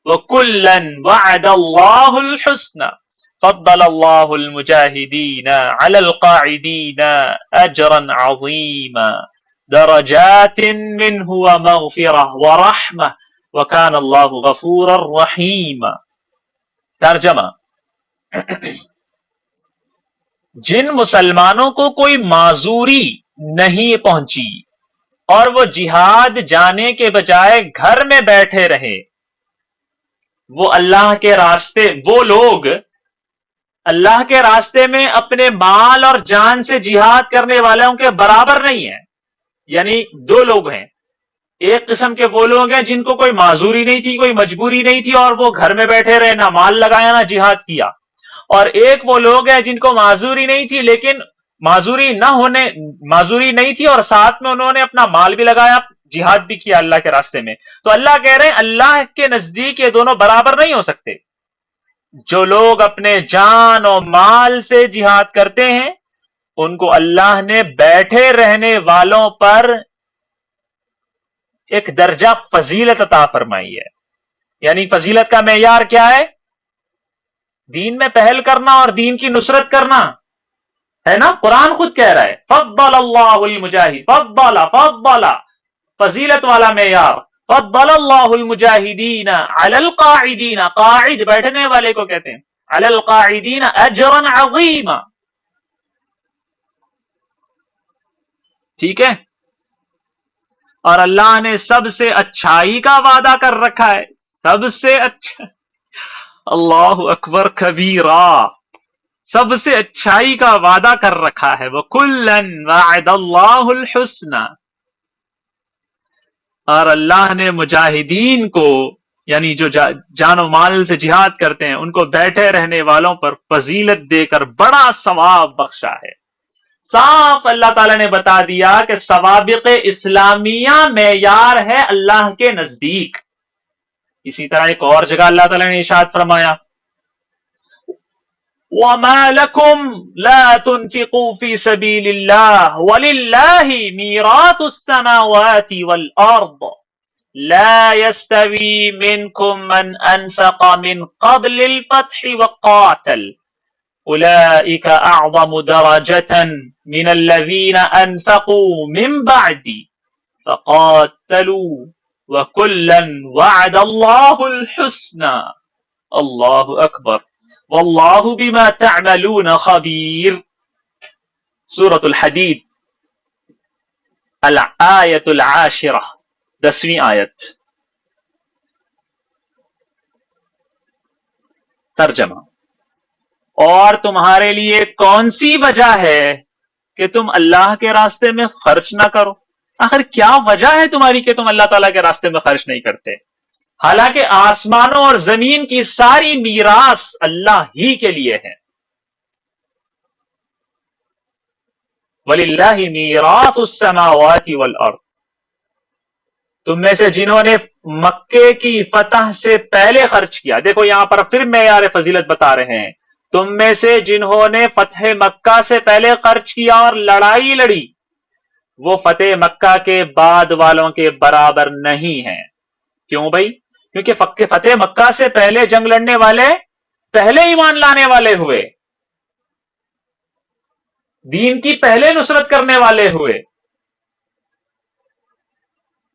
وكلا وعد الله الحسنى فضل الله المجاهدين على القاعدين أجرا عظيما درجات منه ومغفرة ورحمة وكان الله غفورا رحيما۔ ترجمہ، جن مسلمانوں کو کوئی معذوری نہیں پہنچی اور وہ جہاد جانے کے بجائے گھر میں بیٹھے رہے، وہ اللہ کے راستے، وہ لوگ اللہ کے راستے میں اپنے مال اور جان سے جہاد کرنے والوں کے برابر نہیں ہیں۔ یعنی دو لوگ ہیں، ایک قسم کے وہ لوگ ہیں جن کو کوئی معذوری نہیں تھی، کوئی مجبوری نہیں تھی، اور وہ گھر میں بیٹھے رہے، نہ مال لگایا نہ جہاد کیا، اور ایک وہ لوگ ہیں جن کو معذوری نہیں تھی، لیکن معذوری نہیں تھی اور ساتھ میں انہوں نے اپنا مال بھی لگایا، جہاد بھی کیا اللہ کے راستے میں۔ تو اللہ کہہ رہے ہیں اللہ کے نزدیک یہ دونوں برابر نہیں ہو سکتے۔ جو لوگ اپنے جان و مال سے جہاد کرتے ہیں ان کو اللہ نے بیٹھے رہنے والوں پر ایک درجہ فضیلت عطا فرمائی ہے۔ یعنی فضیلت کا معیار کیا ہے؟ دین میں پہل کرنا اور دین کی نصرت کرنا ہے نا۔ قرآن خود کہہ رہا ہے فضل اللہ المجاہد، فضل فضیلت والا معیار، فضل اللہ المجاہدین علی القاعدین، قاعد بیٹھنے والے کو کہتے ہیں، علی القاعدین اجرا عظیما، ٹھیک ہے۔ اور اللہ نے سب سے اچھائی کا وعدہ کر رکھا ہے، سب سے اچھا، اللہ اکبر کبیرا، سب سے اچھائی کا وعدہ کر رکھا ہے۔ وَكُلًّا وَعَدَ اللَّهُ الْحُسْنَى، اور اللہ نے مجاہدین کو، یعنی جو جان و مال سے جہاد کرتے ہیں، ان کو بیٹھے رہنے والوں پر فضیلت دے کر بڑا ثواب بخشا ہے۔ صاف اللہ تعالیٰ نے بتا دیا کہ سوابق اسلامیہ معیار ہے اللہ کے نزدیک۔ اسی طرح ایک اور جگہ اللہ تعالیٰ نے ارشاد فرمایا وَمَا لَكُمْ لَا تُنْفِقُوا فِي سَبِيلِ اللَّهِ وَلِلَّهِ مِيرَاثُ السَّمَاوَاتِ وَالْأَرْضِ لَا يَسْتَوِي مِنْكُمْ مَنْ أَنْفَقَ مِنْ قَبْلِ الْفَتْحِ وَقَاتَلَ اولئک اعظم درجة من الذین انفقوا من بعد فقاتلوا وکلا وعد اللہ الحسنى اللہ اکبر واللہ بما تعملون خبیر. سورۃ الحدید الآیۃ العاشرہ 10ویں آیت. ترجمہ: اور تمہارے لیے کون سی وجہ ہے کہ تم اللہ کے راستے میں خرچ نہ کرو؟ آخر کیا وجہ ہے تمہاری کہ تم اللہ تعالیٰ کے راستے میں خرچ نہیں کرتے؟ حالانکہ آسمانوں اور زمین کی ساری میراث اللہ ہی کے لیے ہے. وَلِلَّهِ مِيرَاثُ السَّمَاوَاتِ وَالْأَرْضِ. تم میں سے جنہوں نے مکے کی فتح سے پہلے خرچ کیا. دیکھو یہاں پر پھر معیار فضیلت بتا رہے ہیں. تم میں سے جنہوں نے فتح مکہ سے پہلے خرچ کیا اور لڑائی لڑی، وہ فتح مکہ کے بعد والوں کے برابر نہیں ہیں. کیوں بھائی؟ کیونکہ فتح مکہ سے پہلے جنگ لڑنے والے پہلے ایمان لانے والے ہوئے، دین کی پہلے نصرت کرنے والے ہوئے،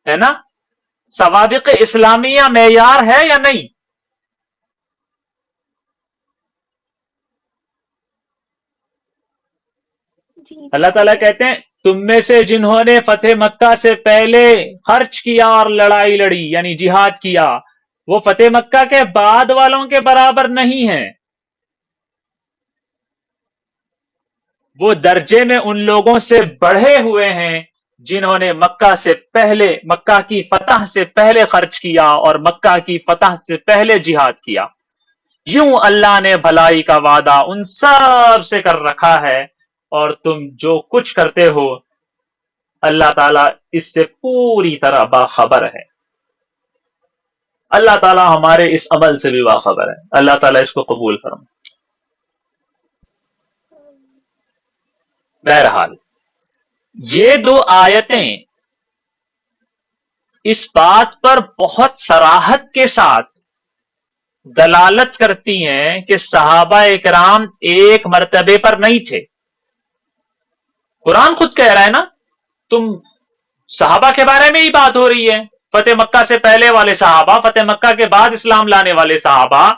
ہے نا؟ سوابق اسلامیہ معیار ہے یا نہیں؟ اللہ تعالیٰ کہتے ہیں تم میں سے جنہوں نے فتح مکہ سے پہلے خرچ کیا اور لڑائی لڑی یعنی جہاد کیا، وہ فتح مکہ کے بعد والوں کے برابر نہیں ہیں. وہ درجے میں ان لوگوں سے بڑھے ہوئے ہیں جنہوں نے مکہ کی فتح سے پہلے خرچ کیا اور مکہ کی فتح سے پہلے جہاد کیا. یوں اللہ نے بھلائی کا وعدہ ان سب سے کر رکھا ہے، اور تم جو کچھ کرتے ہو اللہ تعالیٰ اس سے پوری طرح باخبر ہے. اللہ تعالیٰ ہمارے اس عمل سے بھی باخبر ہے. اللہ تعالیٰ اس کو قبول فرمائے. بہرحال یہ دو آیتیں اس بات پر بہت صراحت کے ساتھ دلالت کرتی ہیں کہ صحابہ اکرام ایک مرتبے پر نہیں تھے. قرآن خود کہہ رہا ہے نا، تم صحابہ کے بارے میں ہی بات ہو رہی ہے. فتح مکہ سے پہلے والے صحابہ، فتح مکہ کے بعد اسلام لانے والے صحابہ،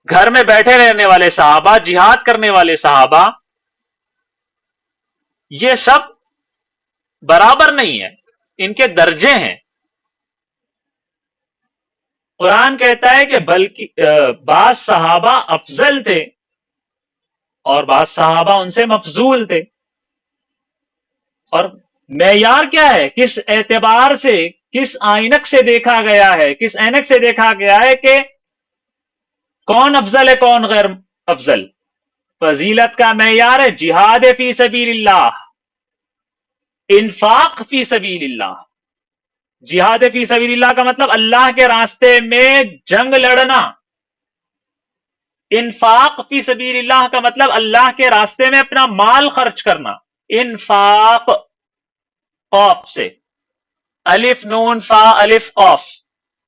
گھر میں بیٹھے رہنے والے صحابہ، جہاد کرنے والے صحابہ، یہ سب برابر نہیں ہے، ان کے درجے ہیں. قرآن کہتا ہے کہ بلکہ بعض صحابہ افضل تھے اور بعض صحابہ ان سے مفضول تھے. اور معیار کیا ہے؟ کس اعتبار سے، کس آئینک سے دیکھا گیا ہے، کس اینک سے دیکھا گیا ہے کہ کون افضل ہے کون غیر افضل؟ فضیلت کا معیار ہے جہاد فی سبیل اللہ، انفاق فی سبیل اللہ. جہاد فی سبیل اللہ کا مطلب اللہ کے راستے میں جنگ لڑنا. انفاق فی سبیل اللہ کا مطلب اللہ کے راستے میں اپنا مال خرچ کرنا. انفاق قاف سے، الف نون فا الف قاف،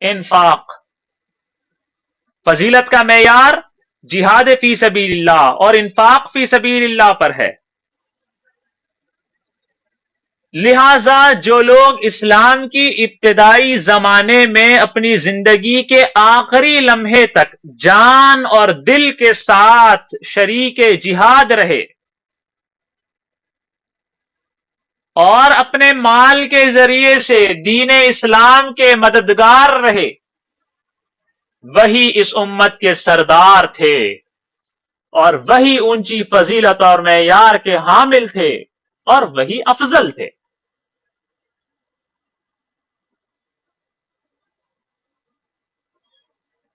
انفاق. فضیلت کا معیار جہاد فی سبیل اللہ اور انفاق فی سبیل اللہ پر ہے. لہذا جو لوگ اسلام کی ابتدائی زمانے میں اپنی زندگی کے آخری لمحے تک جان اور دل کے ساتھ شریک جہاد رہے اور اپنے مال کے ذریعے سے دین اسلام کے مددگار رہے، وہی اس امت کے سردار تھے اور وہی اونچی فضیلت اور معیار کے حامل تھے اور وہی افضل تھے.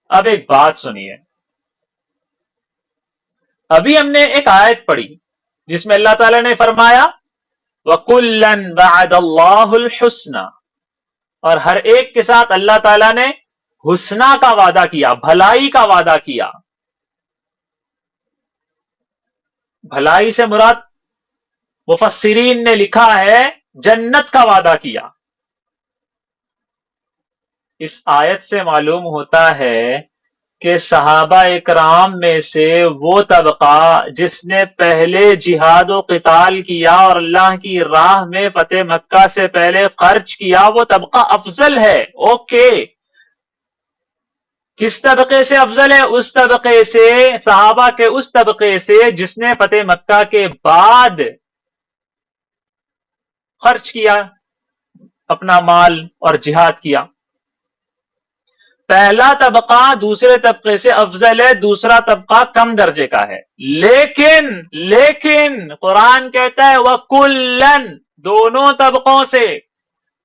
اب ایک بات سنیے، ابھی ہم نے ایک آیت پڑھی جس میں اللہ تعالیٰ نے فرمایا وَكُلًّا وَعَدَ اللَّهُ الْحُسْنَى، اور ہر ایک کے ساتھ اللہ تعالیٰ نے حسنہ کا وعدہ کیا، بھلائی کا وعدہ کیا. بھلائی سے مراد مفسرین نے لکھا ہے جنت کا وعدہ کیا. اس آیت سے معلوم ہوتا ہے کہ صحابہ اکرام میں سے وہ طبقہ جس نے پہلے جہاد و قتال کیا اور اللہ کی راہ میں فتح مکہ سے پہلے خرچ کیا، وہ طبقہ افضل ہے. اوکے، کس طبقے سے افضل ہے؟ اس طبقے سے، صحابہ کے اس طبقے سے جس نے فتح مکہ کے بعد خرچ کیا اپنا مال اور جہاد کیا. پہلا طبقہ دوسرے طبقے سے افضل ہے، دوسرا طبقہ کم درجے کا ہے. لیکن قرآن کہتا ہے وَكُلًّا، دونوں طبقوں سے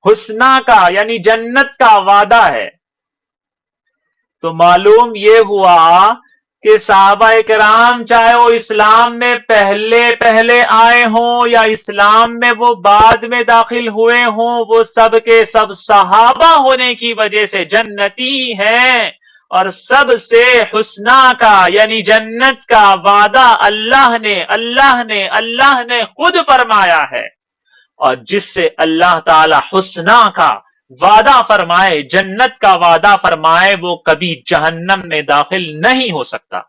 حسنہ کا یعنی جنت کا وعدہ ہے. تو معلوم یہ ہوا کہ صحابہ کرام چاہے وہ اسلام میں پہلے آئے ہوں یا اسلام میں وہ بعد میں داخل ہوئے ہوں، وہ سب کے سب صحابہ ہونے کی وجہ سے جنتی ہیں، اور سب سے حسنہ کا یعنی جنت کا وعدہ اللہ نے خود فرمایا ہے. اور جس سے اللہ تعالی حسنہ کا وعدہ فرمائے، جنت کا وعدہ فرمائے، وہ کبھی جہنم میں داخل نہیں ہو سکتا.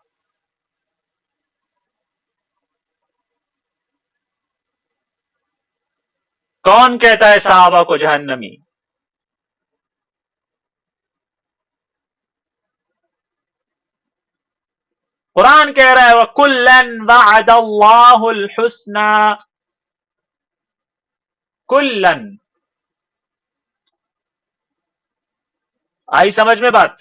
کون کہتا ہے صحابہ کو جہنمی؟ قرآن کہہ رہا ہے وَكُلًّا وَعَدَ اللَّهُ الْحُسْنَى. کلن، آئی سمجھ میں بات؟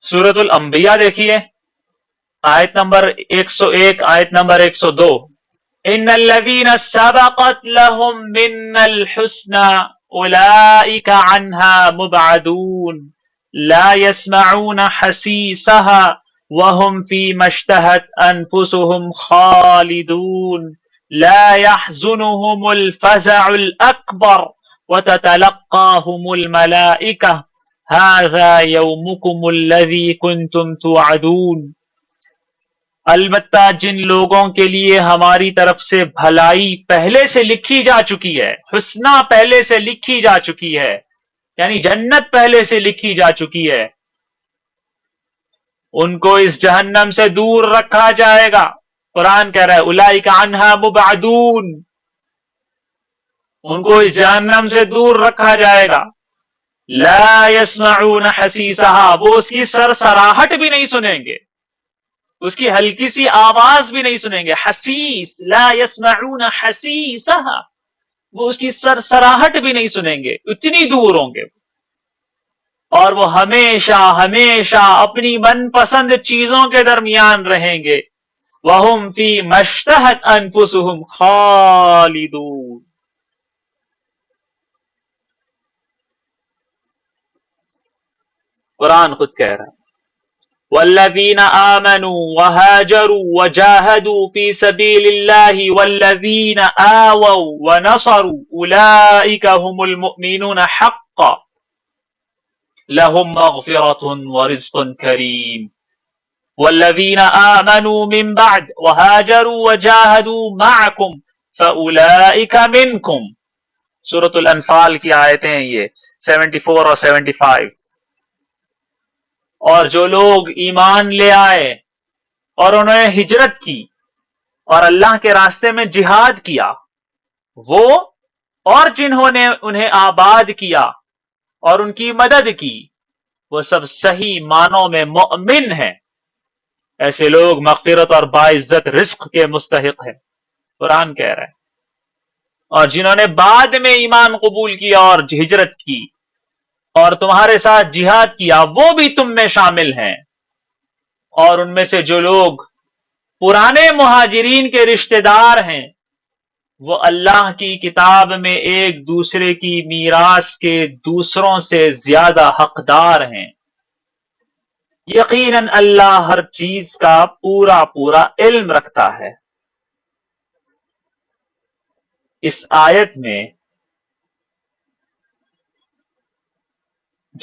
سورۃ الانبیاء دیکھیے، آیت نمبر 101، آیت نمبر 102. ان الذين سبقت لهم من الحسنى اولئك عنها مبعدون لا يسمعون حسيسها وهم فيما اشتهت انفسهم خالدون لا يحزنهم الفزع الاكبر وتتلقاهم الملائكه هذا يومكم الذي كنتم توعدون. البتہ جن لوگوں کے لیے ہماری طرف سے بھلائی پہلے سے لکھی جا چکی ہے، حسنہ پہلے سے لکھی جا چکی ہے، یعنی جنت پہلے سے لکھی جا چکی ہے، ان کو اس جہنم سے دور رکھا جائے گا. قرآن کہہ رہا ہے اولئک عنہا مبعدون، ان کو اس جہنم سے دور رکھا جائے گا. لا يسمعون حسیسہا، وہ اس کی سرسراہٹ بھی نہیں سنیں گے، اس کی ہلکی سی آواز بھی نہیں سنیں گے. حسیس، لا يسمعون حسیسہا، وہ اس کی سرسراہٹ بھی نہیں سنیں گے، اتنی دور ہوں گے. اور وہ ہمیشہ اپنی من پسند چیزوں کے درمیان رہیں گے. وَهُمْ فِي مَشْتَهَتْ أَنفُسُهُمْ خَالِدُونَ. قرآن خود کہہ رہا ہے وَالَّذِينَ آمَنُوا وَهَاجَرُوا وَجَاهَدُوا فِي سَبِيلِ اللَّهِ وَالَّذِينَ آوَوا وَنَصَرُوا أُولَئِكَ هُمُ الْمُؤْمِنُونَ حَقًّا لَهُمْ مَغْفِرَةٌ وَرِزْقٌ كَرِيمٌ. وَالَّذِينَ آمَنُوا مِن بَعْدُ وَهَاجَرُوا وَجَاهَدُوا مَعَكُمْ فَأُولَئِكَ مِنْكُمْ. سورۃ الانفال کی آیتیں ہیں یہ 74 اور 75. اور جو لوگ ایمان لے آئے اور انہوں نے ہجرت کی اور اللہ کے راستے میں جہاد کیا، وہ اور جنہوں نے انہیں آباد کیا اور ان کی مدد کی، وہ سب صحیح معنوں میں مؤمن ہیں. ایسے لوگ مغفرت اور باعزت رزق کے مستحق ہیں، قرآن کہہ رہا ہے. اور جنہوں نے بعد میں ایمان قبول کیا اور ہجرت کی اور تمہارے ساتھ جہاد کیا، وہ بھی تم میں شامل ہیں. اور ان میں سے جو لوگ پرانے مہاجرین کے رشتہ دار ہیں، وہ اللہ کی کتاب میں ایک دوسرے کی میراث کے دوسروں سے زیادہ حقدار ہیں. یقیناً اللہ ہر چیز کا پورا علم رکھتا ہے. اس آیت میں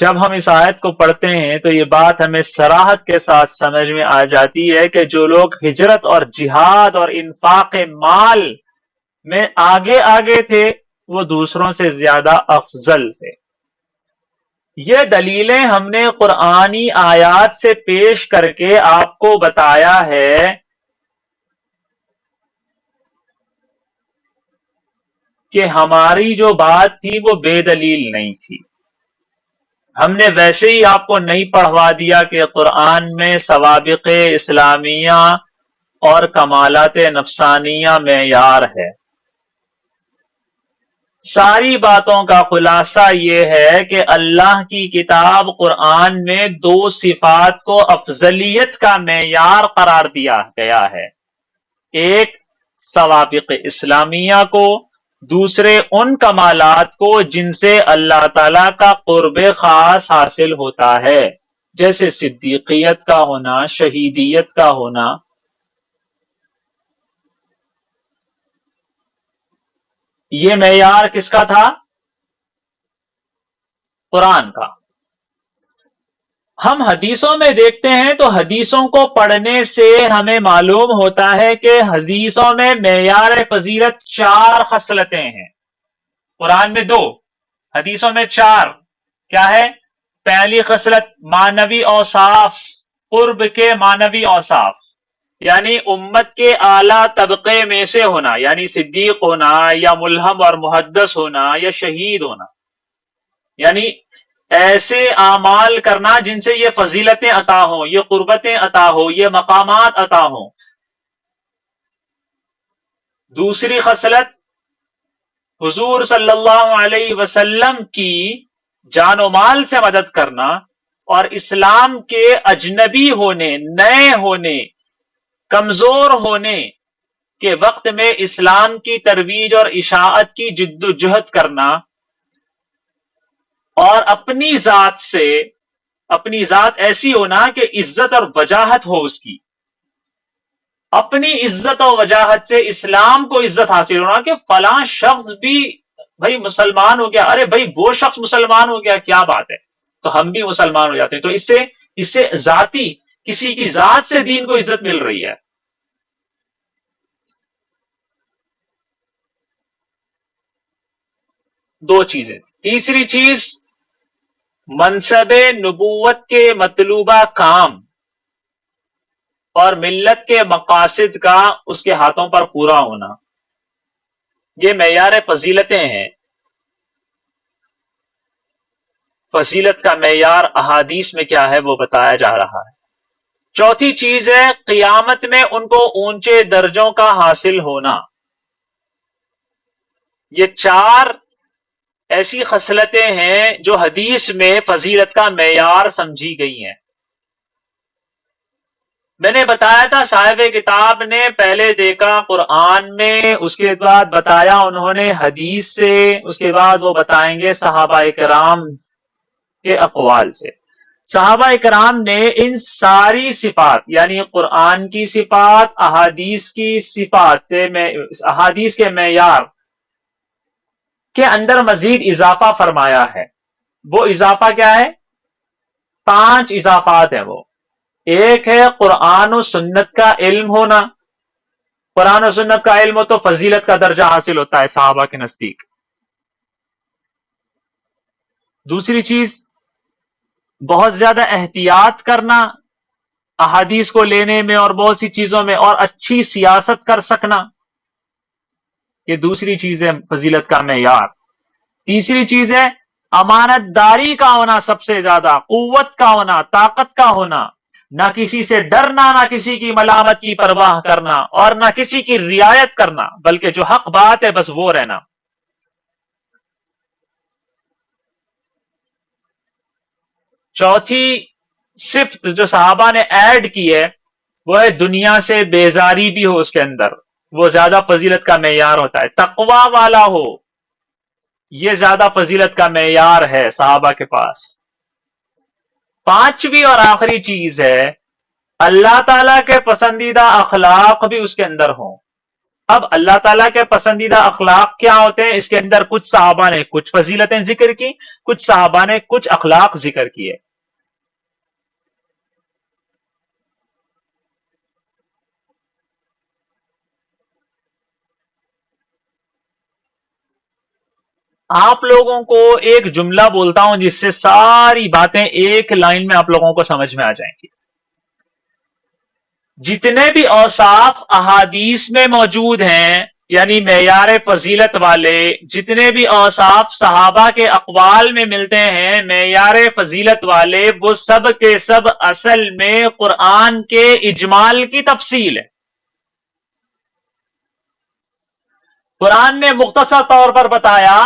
جب ہم اس آیت کو پڑھتے ہیں تو یہ بات ہمیں صراحت کے ساتھ سمجھ میں آ جاتی ہے کہ جو لوگ ہجرت اور جہاد اور انفاق مال میں آگے تھے وہ دوسروں سے زیادہ افضل تھے۔ یہ دلیلیں ہم نے قرآنی آیات سے پیش کر کے آپ کو بتایا ہے کہ ہماری جو بات تھی وہ بے دلیل نہیں تھی۔ ہم نے ویسے ہی آپ کو نہیں پڑھوا دیا کہ قرآن میں سوابق اسلامیہ اور کمالات نفسانیہ معیار ہے۔ ساری باتوں کا خلاصہ یہ ہے کہ اللہ کی کتاب قرآن میں دو صفات کو افضلیت کا معیار قرار دیا گیا ہے، ایک سوابق اسلامیہ کو، دوسرے ان کمالات کو جن سے اللہ تعالی کا قرب خاص حاصل ہوتا ہے، جیسے صدیقیت کا ہونا، شہیدیت کا ہونا۔ یہ معیار کس کا تھا؟ قرآن کا۔ ہم حدیثوں میں دیکھتے ہیں تو حدیثوں کو پڑھنے سے ہمیں معلوم ہوتا ہے کہ حدیثوں میں معیار فضیلت 4 خصلتیں ہیں، قرآن میں 2، حدیثوں میں 4۔ کیا ہے؟ پہلی خصلت معنوی اوصاف، قرب کے معنوی اوصاف، یعنی امت کے اعلیٰ طبقے میں سے ہونا، یعنی صدیق ہونا یا ملہم اور محدث ہونا یا شہید ہونا، یعنی ایسے اعمال کرنا جن سے یہ فضیلتیں عطا ہوں، یہ قربتیں عطا ہوں، یہ مقامات عطا ہوں۔ دوسری خصلت حضور صلی اللہ علیہ وسلم کی جان و مال سے مدد کرنا اور اسلام کے اجنبی ہونے، نئے ہونے، کمزور ہونے کے وقت میں اسلام کی ترویج اور اشاعت کی جد و جہد کرنا، اور اپنی ذات ایسی ہونا کہ عزت اور وجاہت ہو اس کی، اپنی عزت و وجاہت سے اسلام کو عزت حاصل ہونا کہ فلاں شخص بھی بھائی مسلمان ہو گیا، ارے بھائی وہ شخص مسلمان ہو گیا، کیا بات ہے، تو ہم بھی مسلمان ہو جاتے ہیں۔ تو اس سے ذاتی کسی کی ذات سے دین کو عزت مل رہی ہے۔ دو چیزیں۔ تیسری چیز منصب نبوت کے مطلوبہ کام اور ملت کے مقاصد کا اس کے ہاتھوں پر پورا ہونا، یہ معیار فضیلتیں ہیں۔ فضیلت کا معیار احادیث میں کیا ہے وہ بتایا جا رہا ہے۔ چوتھی چیز ہے قیامت میں ان کو اونچے درجوں کا حاصل ہونا۔ یہ 4 ایسی خصلتیں ہیں جو حدیث میں فضیلت کا معیار سمجھی گئی ہیں۔ میں نے بتایا تھا صاحب کتاب نے پہلے دیکھا قرآن میں، اس کے بعد بتایا انہوں نے حدیث سے، اس کے بعد وہ بتائیں گے صحابہ کرام کے اقوال سے۔ صحابہ کرام نے ان ساری صفات، یعنی قرآن کی صفات، احادیث کی صفات، احادیث کے معیار کے اندر مزید اضافہ فرمایا ہے۔ وہ اضافہ کیا ہے؟ 5 اضافات ہیں وہ۔ ایک ہے قرآن و سنت کا علم ہونا، قرآن و سنت کا علم ہو تو فضیلت کا درجہ حاصل ہوتا ہے صحابہ کے نزدیک۔ دوسری چیز بہت زیادہ احتیاط کرنا احادیث کو لینے میں اور بہت سی چیزوں میں، اور اچھی سیاست کر سکنا، یہ دوسری چیز ہے فضیلت کا معیار۔ تیسری چیز ہے امانت داری کا ہونا، سب سے زیادہ قوت کا ہونا، طاقت کا ہونا، نہ کسی سے ڈرنا، نہ کسی کی ملامت کی پرواہ کرنا، اور نہ کسی کی رعایت کرنا، بلکہ جو حق بات ہے بس وہ رہنا۔ چوتھی صفت جو صحابہ نے ایڈ کی ہے وہ ہے دنیا سے بیزاری بھی ہو اس کے اندر، وہ زیادہ فضیلت کا معیار ہوتا ہے۔ تقوی والا ہو، یہ زیادہ فضیلت کا معیار ہے صحابہ کے پاس۔ پانچویں اور آخری چیز ہے اللہ تعالیٰ کے پسندیدہ اخلاق بھی اس کے اندر ہوں۔ اب اللہ تعالیٰ کے پسندیدہ اخلاق کیا ہوتے ہیں؟ اس کے اندر کچھ صحابہ نے کچھ فضیلتیں ذکر کی، کچھ صحابہ نے کچھ اخلاق ذکر کیے. آپ لوگوں کو ایک جملہ بولتا ہوں جس سے ساری باتیں ایک لائن میں آپ لوگوں کو سمجھ میں آ جائیں گی. جتنے بھی اوصاف احادیث میں موجود ہیں، یعنی معیار فضیلت والے جتنے بھی اوصاف صحابہ کے اقوال میں ملتے ہیں معیار فضیلت والے، وہ سب کے سب اصل میں قرآن کے اجمال کی تفصیل ہے. قرآن نے مختصر طور پر بتایا،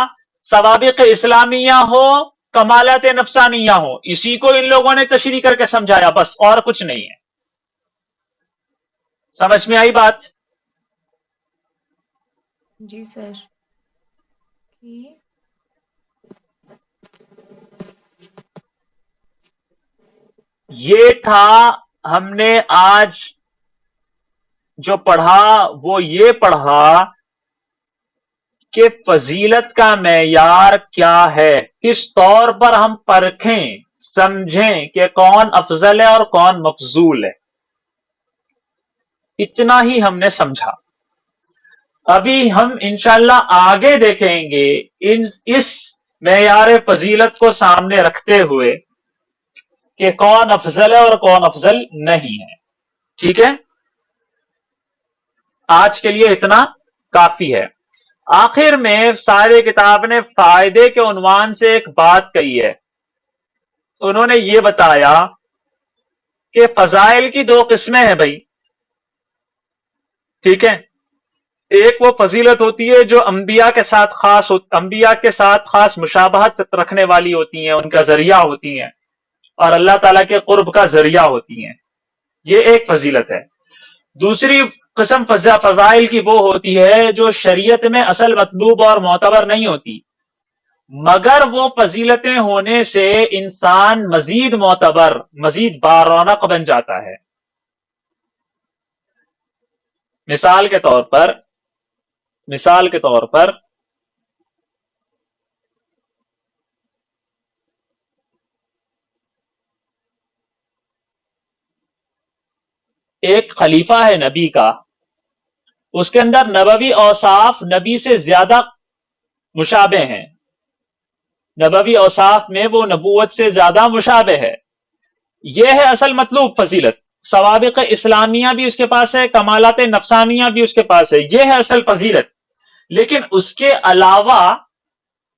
سوابق اسلامیہ ہو، کمالات نفسانیہ ہو، اسی کو ان لوگوں نے تشریح کر کے سمجھایا، بس اور کچھ نہیں ہے. سمجھ میں آئی بات؟ جی سر. یہ تھا ہم نے آج جو پڑھا، وہ یہ پڑھا کہ فضیلت کا معیار کیا ہے، کس طور پر ہم پرکھیں سمجھیں کہ کون افضل ہے اور کون مفضول ہے. اتنا ہی ہم نے سمجھا. ابھی ہم انشاءاللہ آگے دیکھیں گے اس معیار فضیلت کو سامنے رکھتے ہوئے کہ کون افضل ہے اور کون افضل نہیں ہے. ٹھیک ہے، آج کے لیے اتنا کافی ہے. آخر میں سارے کتاب نے فائدے کے عنوان سے ایک بات کہی ہے. انہوں نے یہ بتایا کہ فضائل کی دو قسمیں ہیں بھائی. ٹھیک ہے، ایک وہ فضیلت ہوتی ہے جو انبیاء کے ساتھ خاص مشابہت رکھنے والی ہوتی ہیں، ان کا ذریعہ ہوتی ہیں اور اللہ تعالیٰ کے قرب کا ذریعہ ہوتی ہیں. یہ ایک فضیلت ہے. دوسری قسم فضائل کی وہ ہوتی ہے جو شریعت میں اصل مطلوب اور معتبر نہیں ہوتی، مگر وہ فضیلتیں ہونے سے انسان مزید معتبر، مزید بارونق بن جاتا ہے. مثال کے طور پر ایک خلیفہ ہے نبی کا، اس کے اندر نبوی اوصاف نبی سے زیادہ مشابہ ہیں. نبوی اوصاف میں وہ نبوت سے زیادہ مشابہ ہے. یہ ہے اصل مطلوب فضیلت. سوابق اسلامیہ بھی اس کے پاس ہے، کمالات نفسانیہ بھی اس کے پاس ہے. یہ ہے اصل فضیلت. لیکن اس کے علاوہ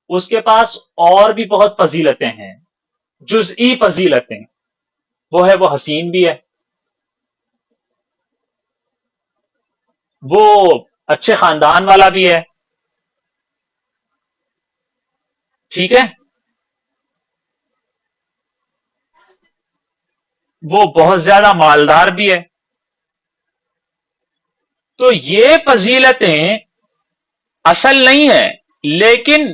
اس کے پاس اور بھی بہت فضیلتیں ہیں، جزئی فضیلتیں. وہ حسین بھی ہے، وہ اچھے خاندان والا بھی ہے. ٹھیک ہے، وہ بہت زیادہ مالدار بھی ہے. تو یہ فضیلتیں اصل نہیں ہے، لیکن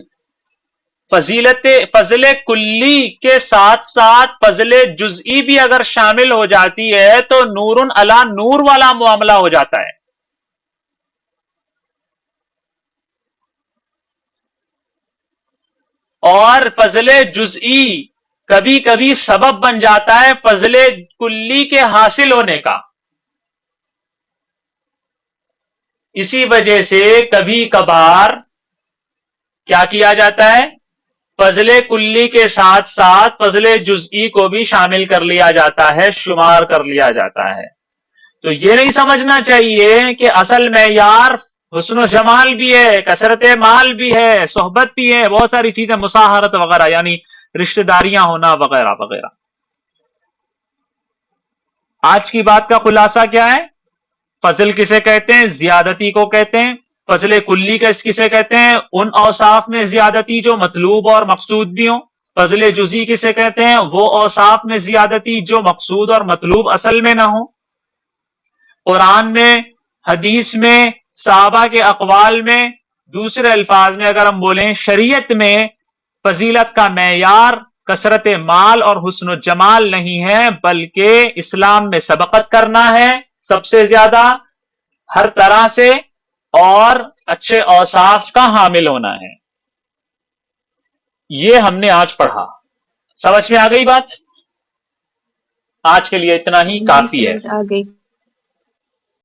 فضل کلی کے ساتھ ساتھ فضل جزئی بھی اگر شامل ہو جاتی ہے تو نور علی نور والا معاملہ ہو جاتا ہے. اور فضل جزئی کبھی کبھی سبب بن جاتا ہے فضل کلی کے حاصل ہونے کا. اسی وجہ سے کبھی کبھار کیا کیا جاتا ہے، فضل کلی کے ساتھ ساتھ فضل جزئی کو بھی شامل کر لیا جاتا ہے، شمار کر لیا جاتا ہے. تو یہ نہیں سمجھنا چاہیے کہ اصل معیار حسن و جمال بھی ہے، کثرت مال بھی ہے، صحبت بھی ہے، بہت ساری چیزیں، مساہرت وغیرہ، یعنی رشتہ داریاں ہونا وغیرہ وغیرہ. آج کی بات کا خلاصہ کیا ہے؟ فضل کسے کہتے ہیں؟ زیادتی کو کہتے ہیں. فضل کلی کسے کہتے ہیں؟ ان اوصاف میں زیادتی جو مطلوب اور مقصود بھی ہوں. فضل جزئی کسے کہتے ہیں؟ وہ اوصاف میں زیادتی جو مقصود اور مطلوب اصل میں نہ ہوں. قرآن میں، حدیث میں، صحابہ کے اقوال میں، دوسرے الفاظ میں اگر ہم بولیں شریعت میں، فضیلت کا معیار کثرت مال اور حسن و جمال نہیں ہے، بلکہ اسلام میں سبقت کرنا ہے سب سے زیادہ، ہر طرح سے اور اچھے اوصاف کا حامل ہونا ہے. یہ ہم نے آج پڑھا. سمجھ میں آ گئی بات؟ آج کے لیے اتنا ہی جی کافی ہے. سر آ گئی.